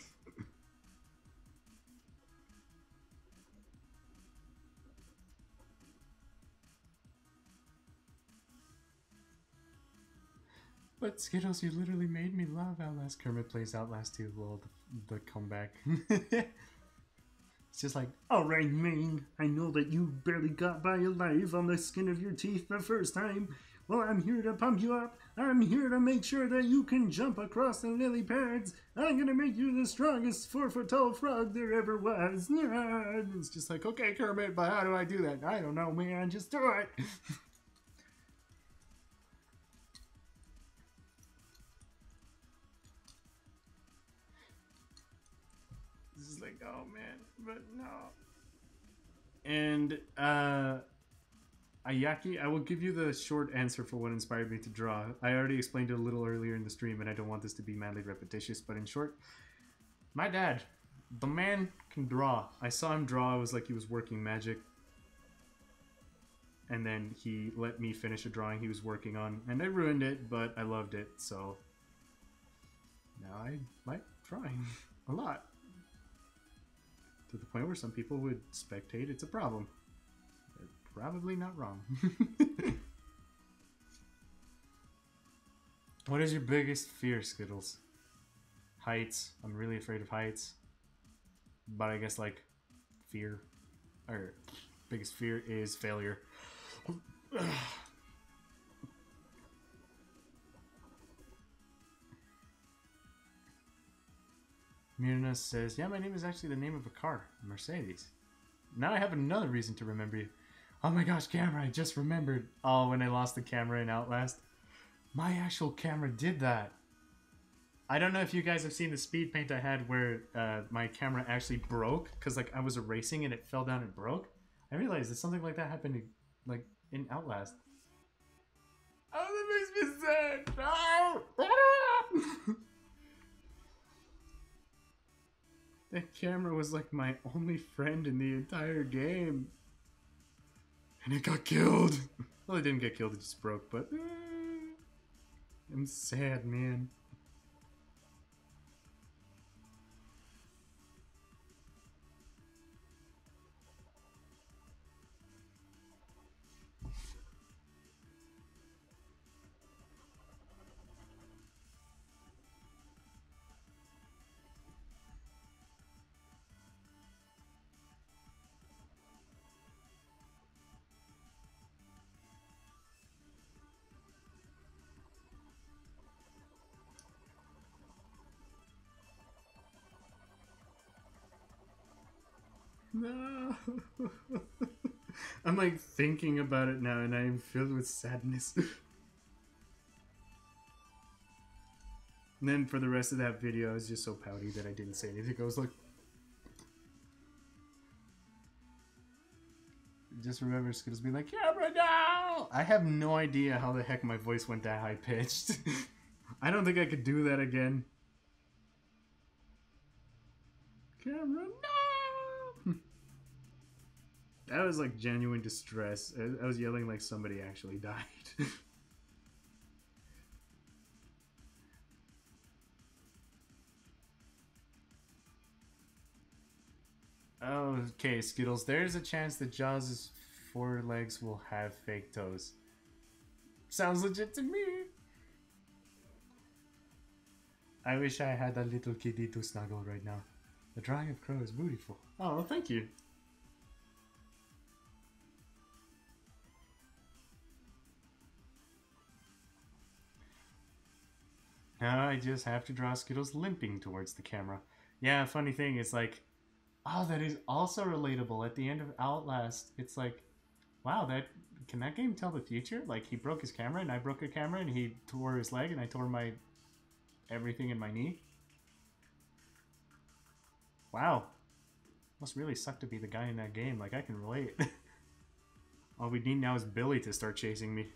But Skittles, you literally made me love Outlast. Kermit plays Outlast too. Well, the comeback. It's just like, alright, man, I know that you barely got by alive on the skin of your teeth the first time. Well, I'm here to pump you up. I'm here to make sure that you can jump across the lily pads. I'm gonna make you the strongest 4-foot-tall frog there ever was. It's just like, okay, Kermit, but how do I do that? I don't know, man, just do it. This is like, oh man, but no. And Ayaki, I will give you the short answer for what inspired me to draw. I already explained it a little earlier in the stream, and I don't want this to be madly repetitious, but in short, my dad, the man can draw. I saw him draw, it was like he was working magic. And then he let me finish a drawing he was working on, and I ruined it, but I loved it, so now I like drawing a lot. To the point where some people would spectate, it's a problem. They're probably not wrong. What is your biggest fear, Skittles? Heights. I'm really afraid of heights. But I guess, like, fear. Or, biggest fear is failure. Mirna says, yeah, my name is actually the name of a car, Mercedes. Now I have another reason to remember you. Oh my gosh, camera, I just remembered. Oh, when I lost the camera in Outlast. My actual camera did that. I don't know if you guys have seen the speed paint I had where my camera actually broke. Because like I was erasing and it fell down and broke. I realized that something like that happened like in Outlast. Oh, that makes me sad. No! That camera was like my only friend in the entire game. And it got killed. Well, it didn't get killed, it just broke, but I'm sad, man. No. I'm like thinking about it now and I am filled with sadness. And then for the rest of that video I was just so pouty that I didn't say anything. I was like, just remember Skittles being like, camera now! I have no idea how the heck my voice went that high pitched. I don't think I could do that again. Camera no! That was like genuine distress. I was yelling like somebody actually died. Okay, Skittles, there's a chance that Jaws' 4 legs will have fake toes. Sounds legit to me. I wish I had a little kitty to snuggle right now. The drawing of Crow is beautiful. Oh, thank you. Now I just have to draw Skittles limping towards the camera. Yeah, funny thing is like, oh, that is also relatable. At the end of Outlast, it's like, wow, can that game tell the future? Like, he broke his camera, and I broke a camera, and he tore his leg, and I tore my everything in my knee. Wow. Must really suck to be the guy in that game. Like, I can relate. All we need now is Billy to start chasing me.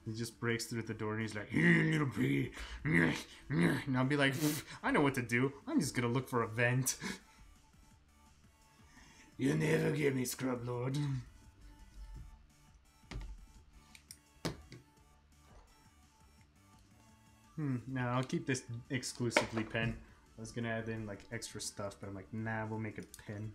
He just breaks through the door and he's like, here, little piggy. And I'll be like, I know what to do. I'm just gonna look for a vent. You'll never get me, Scrub Lord. No, I'll keep this exclusively pen. I was gonna add in like extra stuff, but I'm like, nah, we'll make it pen.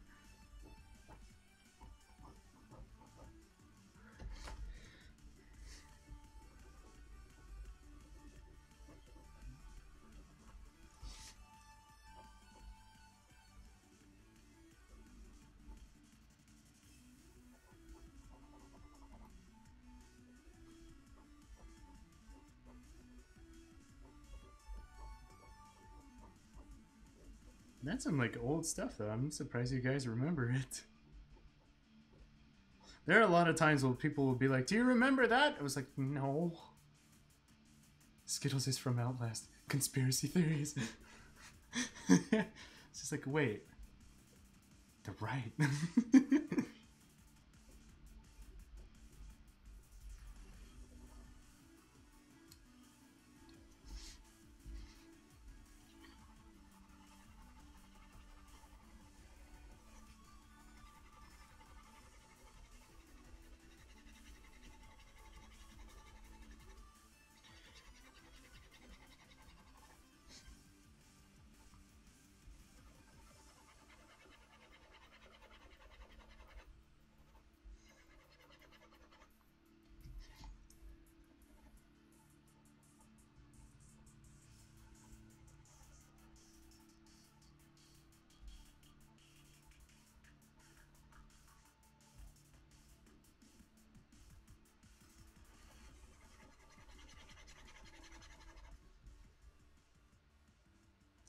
That's some like old stuff though. I'm surprised you guys remember it. There are a lot of times where people will be like, "Do you remember that?" I was like, "No." Skittles is from Outlast. Conspiracy theories. It's just like, wait. They're right.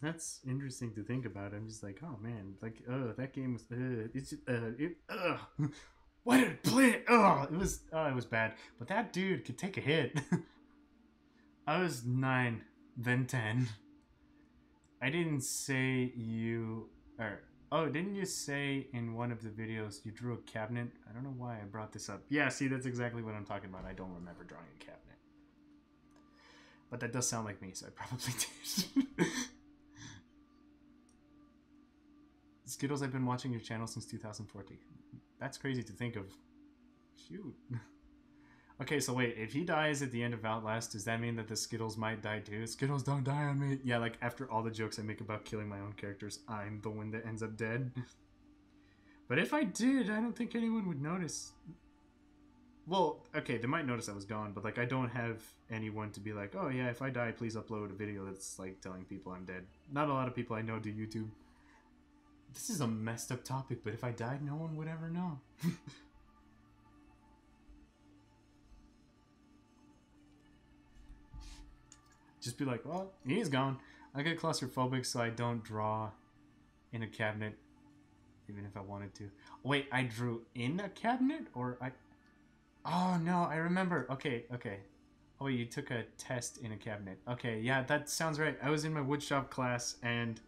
That's interesting to think about. I'm just like, oh man, like, that game was, it's just, why did I play it? It was bad. But that dude could take a hit. I was 9, then 10. I didn't say you, or, oh, didn't you say in one of the videos you drew a cabinet? I don't know why I brought this up. Yeah, see, that's exactly what I'm talking about. I don't remember drawing a cabinet. But that does sound like me, so I probably did. Skittles, I've been watching your channel since 2014. That's crazy to think of. Shoot. Okay, so wait, if he dies at the end of Outlast, does that mean that the Skittles might die too? Skittles, don't die on me. Yeah, like after all the jokes I make about killing my own characters, I'm the one that ends up dead. But if I did, I don't think anyone would notice. Well, okay, they might notice I was gone, but like I don't have anyone to be like, oh yeah, if I die, please upload a video that's like telling people I'm dead. Not a lot of people I know do YouTube. This is a messed up topic, but if I died, no one would ever know. Just be like, well, he's gone. I get claustrophobic, so I don't draw in a cabinet, even if I wanted to. Wait, I drew in a cabinet? Or I... Oh, no, I remember. Okay. Oh, wait, you took a test in a cabinet. Okay, yeah, that sounds right. I was in my woodshop class, and...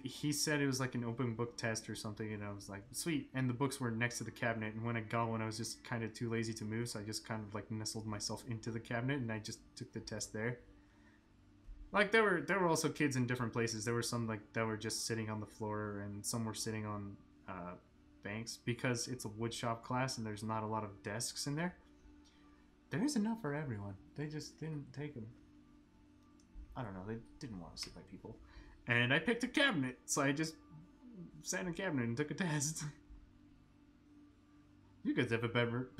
he said it was like an open book test or something, and I was like, sweet. And the books were next to the cabinet, and when I got one, I was just kind of too lazy to move, so I just kind of like nestled myself into the cabinet, and I just took the test there. Like there were also kids in different places. There were some like that were just sitting on the floor, and some were sitting on banks, because it's a woodshop class and there's not a lot of desks in there. There is enough for everyone. They just didn't take them. I don't know. They didn't want to sit by people. And I picked a cabinet, so I just sat in a cabinet and took a test. You guys have a better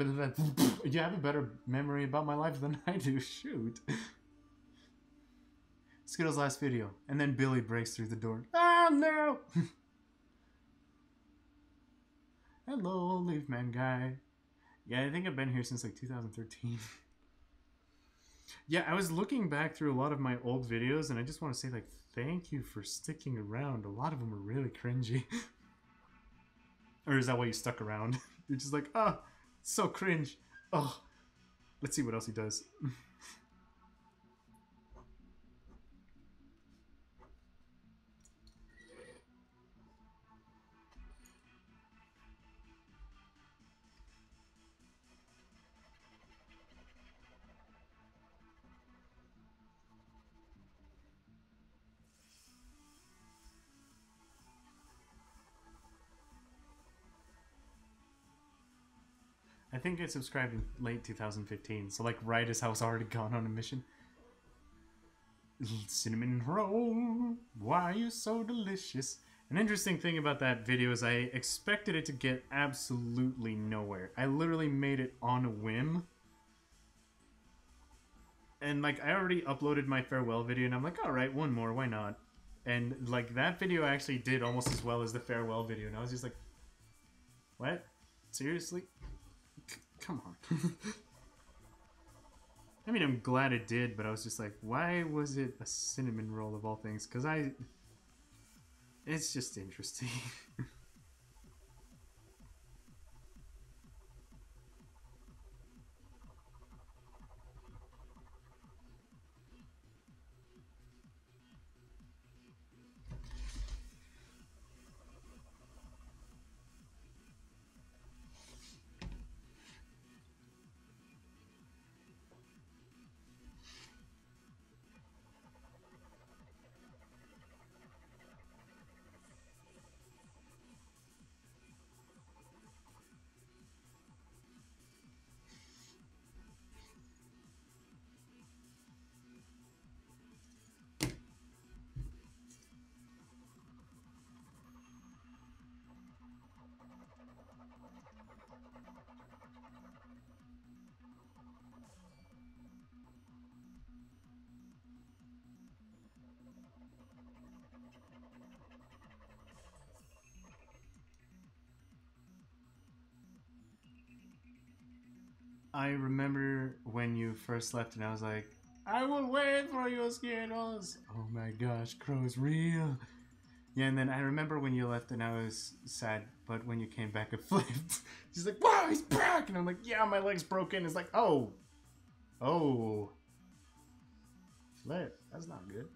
memory about my life than I do. Shoot. Skittles' last video, and then Billy breaks through the door. Oh no! Hello, Leaf Man guy. Yeah, I think I've been here since like 2013. Yeah, I was looking back through a lot of my old videos, and I just want to say, like, thank you for sticking around. A lot of them are really cringy. Or is that why you stuck around? You're just like, oh, so cringe. Oh, let's see what else he does. I I think I subscribed in late 2015, so like right as I was already gone on a mission. Cinnamon roll, why are you so delicious? An interesting thing about that video is I expected it to get absolutely nowhere. I literally made it on a whim. And like I already uploaded my farewell video and I'm like, alright, one more, why not? And like that video actually did almost as well as the farewell video, and I was just like, what? Seriously? Come on. I mean, I'm glad it did, but I was just like, why was it a cinnamon roll of all things? Because it's just interesting. I remember when you first left and I was like, I will wait for you, Skittles. Oh my gosh, Crow's real. Yeah, and then I remember when you left and I was sad, but when you came back it flipped. She's like, wow, he's back! And I'm like, yeah, my leg's broken. It's like, oh. Oh. Flip. That's not good.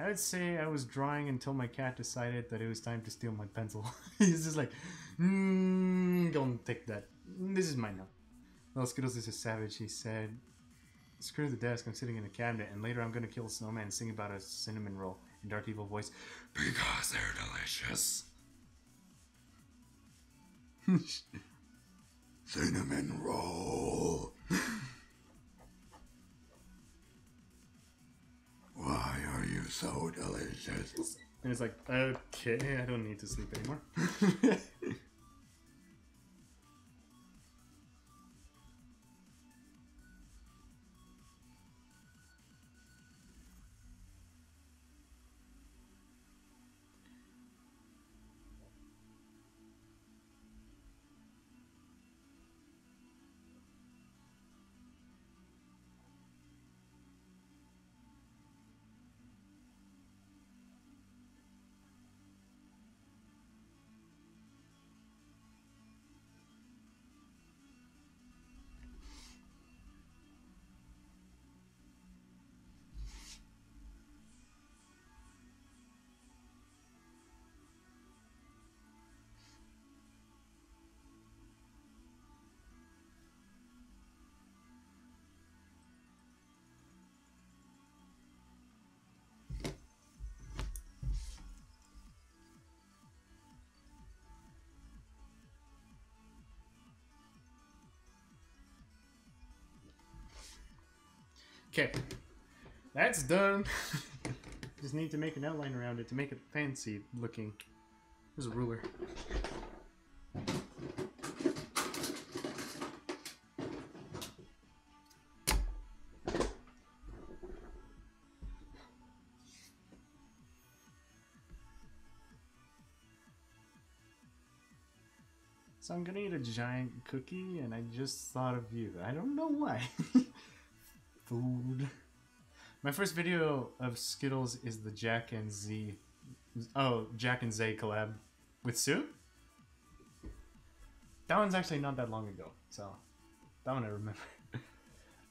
I would say I was drawing until my cat decided that it was time to steal my pencil. He's just like, don't take that. This is mine now. Well, Skittles is a savage, he said. Screw the desk, I'm sitting in a cabinet, and later I'm gonna kill a snowman and sing about a cinnamon roll in dark evil voice. Because they're delicious. Cinnamon roll. Why are you so delicious? And it's like, okay, I don't need to sleep anymore. Okay, that's done. Just need to make an outline around it to make it fancy looking. There's a ruler. So I'm gonna eat a giant cookie, and I just thought of you. I don't know why. Food. My first video of Skittles is the Jack and Zay collab with Sue. That one's actually not that long ago, so that one I remember.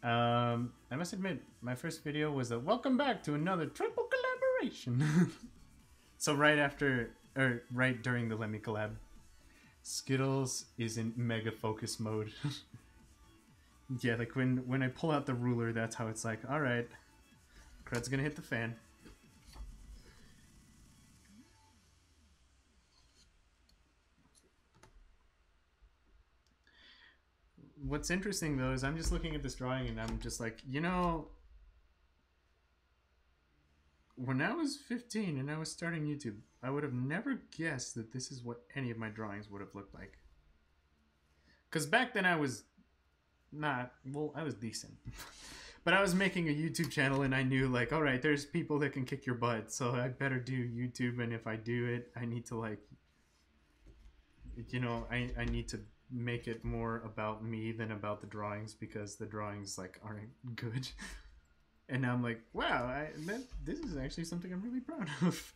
I must admit, my first video was a welcome back to another triple collaboration. So right after, or right during the Lemmy collab, Skittles is in mega focus mode. Yeah, like when I pull out the ruler, that's how it's like, alright, crud's gonna hit the fan. what's interesting though is I'm just looking at this drawing and I'm just like, you know, when I was 15 and I was starting YouTube, I would have never guessed that this is what any of my drawings would have looked like. Because back then I was not, well, I was decent. But I was making a YouTube channel and I knew, like, all right, there's people that can kick your butt, so I better do YouTube. And if I do it, I need to, like, you know, I need to make it more about me than about the drawings, because the drawings, like, aren't good. And now I'm like, wow, this is actually something I'm really proud of.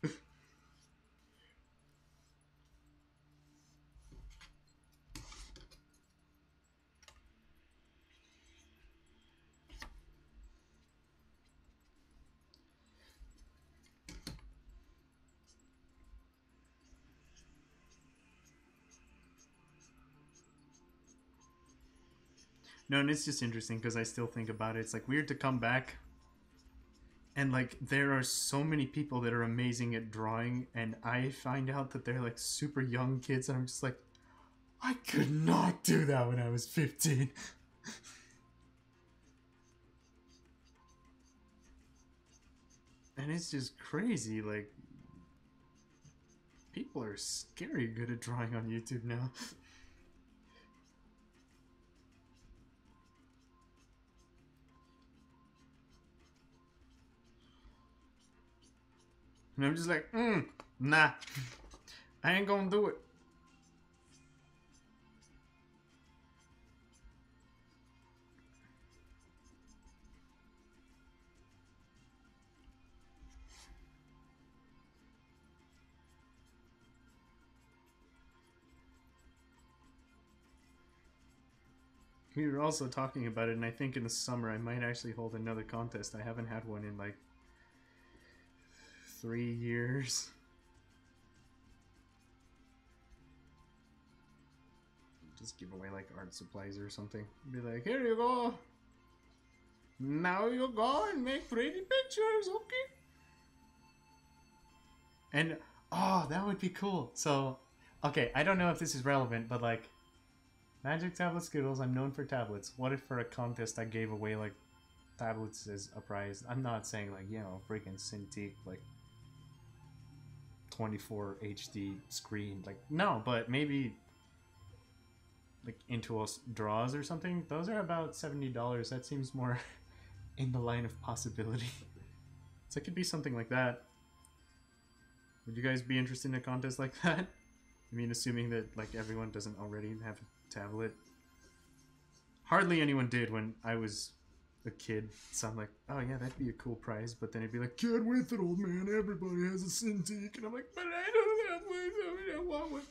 No, and it's just interesting because I still think about it. It's like weird to come back and like there are so many people that are amazing at drawing, and I find out that they're like super young kids, and I'm just like, I could not do that when I was 15. And it's just crazy, like people are scary good at drawing on YouTube now. And I'm just like, nah, I ain't gonna do it. We were also talking about it, and I think in the summer I might actually hold another contest. I haven't had one in like 3 years. Just give away like art supplies or something. Be like, here you go. Now you go and make pretty pictures, okay? And oh, that would be cool. So, okay, I don't know if this is relevant, but like Magic Tablet Skittles, I'm known for tablets. What if for a contest I gave away like tablets as a prize? I'm not saying like, you know, freaking Cintiq like 24 HD screen. Like, no, but maybe like Intuos draws or something. Those are about $70. That seems more in the line of possibility. So it could be something like that. Would you guys be interested in a contest like that? I mean, assuming that like everyone doesn't already have a tablet. Hardly anyone did when I was a kid, so I'm like, oh yeah, that'd be a cool prize. But then it'd be like, get with it, old man, everybody has a Cintiq. And I'm like, but I don't have one, I don't want one.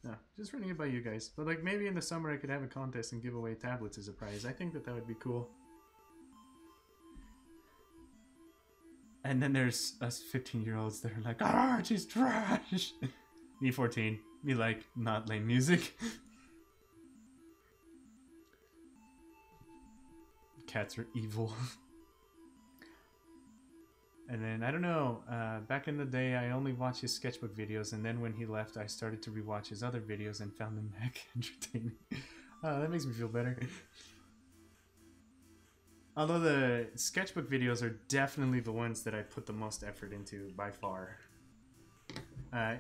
No, just running it by you guys. But like maybe in the summer I could have a contest and give away tablets as a prize. I think that would be cool. And then there's us 15-year-olds that are like, ah, she's trash. Me 14, me like not lame music. Cats are evil. And then, I don't know, back in the day I only watched his sketchbook videos, and then when he left I started to rewatch his other videos and found them heck entertaining. That makes me feel better. Although the sketchbook videos are definitely the ones that I put the most effort into by far.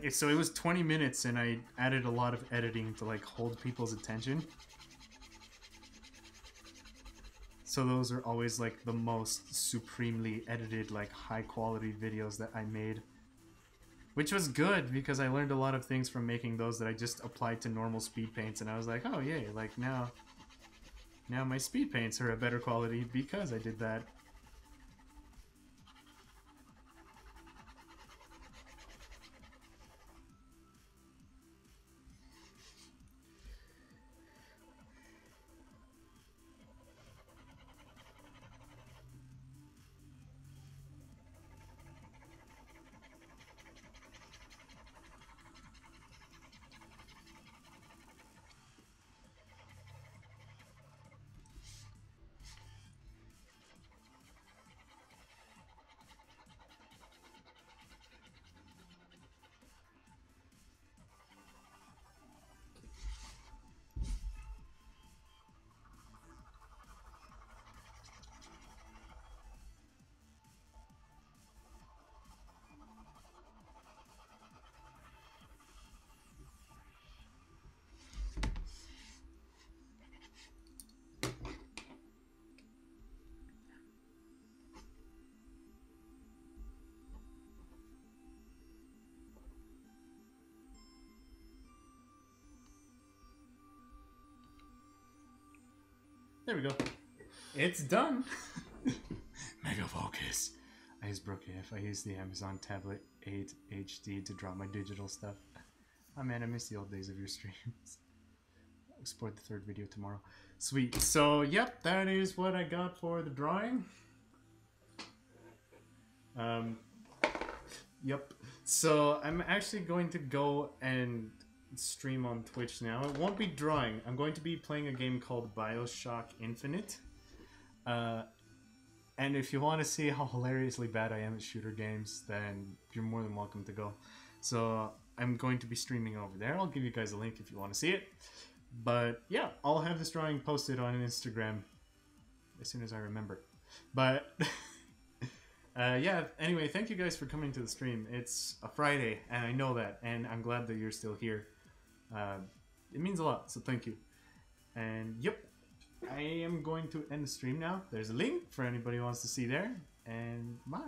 So it was 20 minutes and I added a lot of editing to like hold people's attention. So those are always like the most supremely edited, like high quality videos that I made. Which was good because I learned a lot of things from making those that I just applied to normal speed paints, and I was like, oh yay, like now my speed paints are a better quality because I did that. There we go. It's done. Mega focus. I just broke it. If I use the Amazon Tablet 8 HD to draw my digital stuff. Oh man, I miss the old days of your streams. I'll export the third video tomorrow. Sweet. So, yep, that is what I got for the drawing. Yep. So, I'm actually going to go and stream on Twitch now. It won't be drawing. I'm going to be playing a game called BioShock Infinite. And if you want to see how hilariously bad I am at shooter games, then you're more than welcome to go. So I'm going to be streaming over there. I'll give you guys a link if you want to see it. But yeah, I'll have this drawing posted on Instagram as soon as I remember. But yeah, anyway, thank you guys for coming to the stream. It's a Friday, and I know that, and I'm glad that you're still here. It means a lot, so thank you. And yep, I am going to end the stream now. There's a link for anybody who wants to see there, and bye.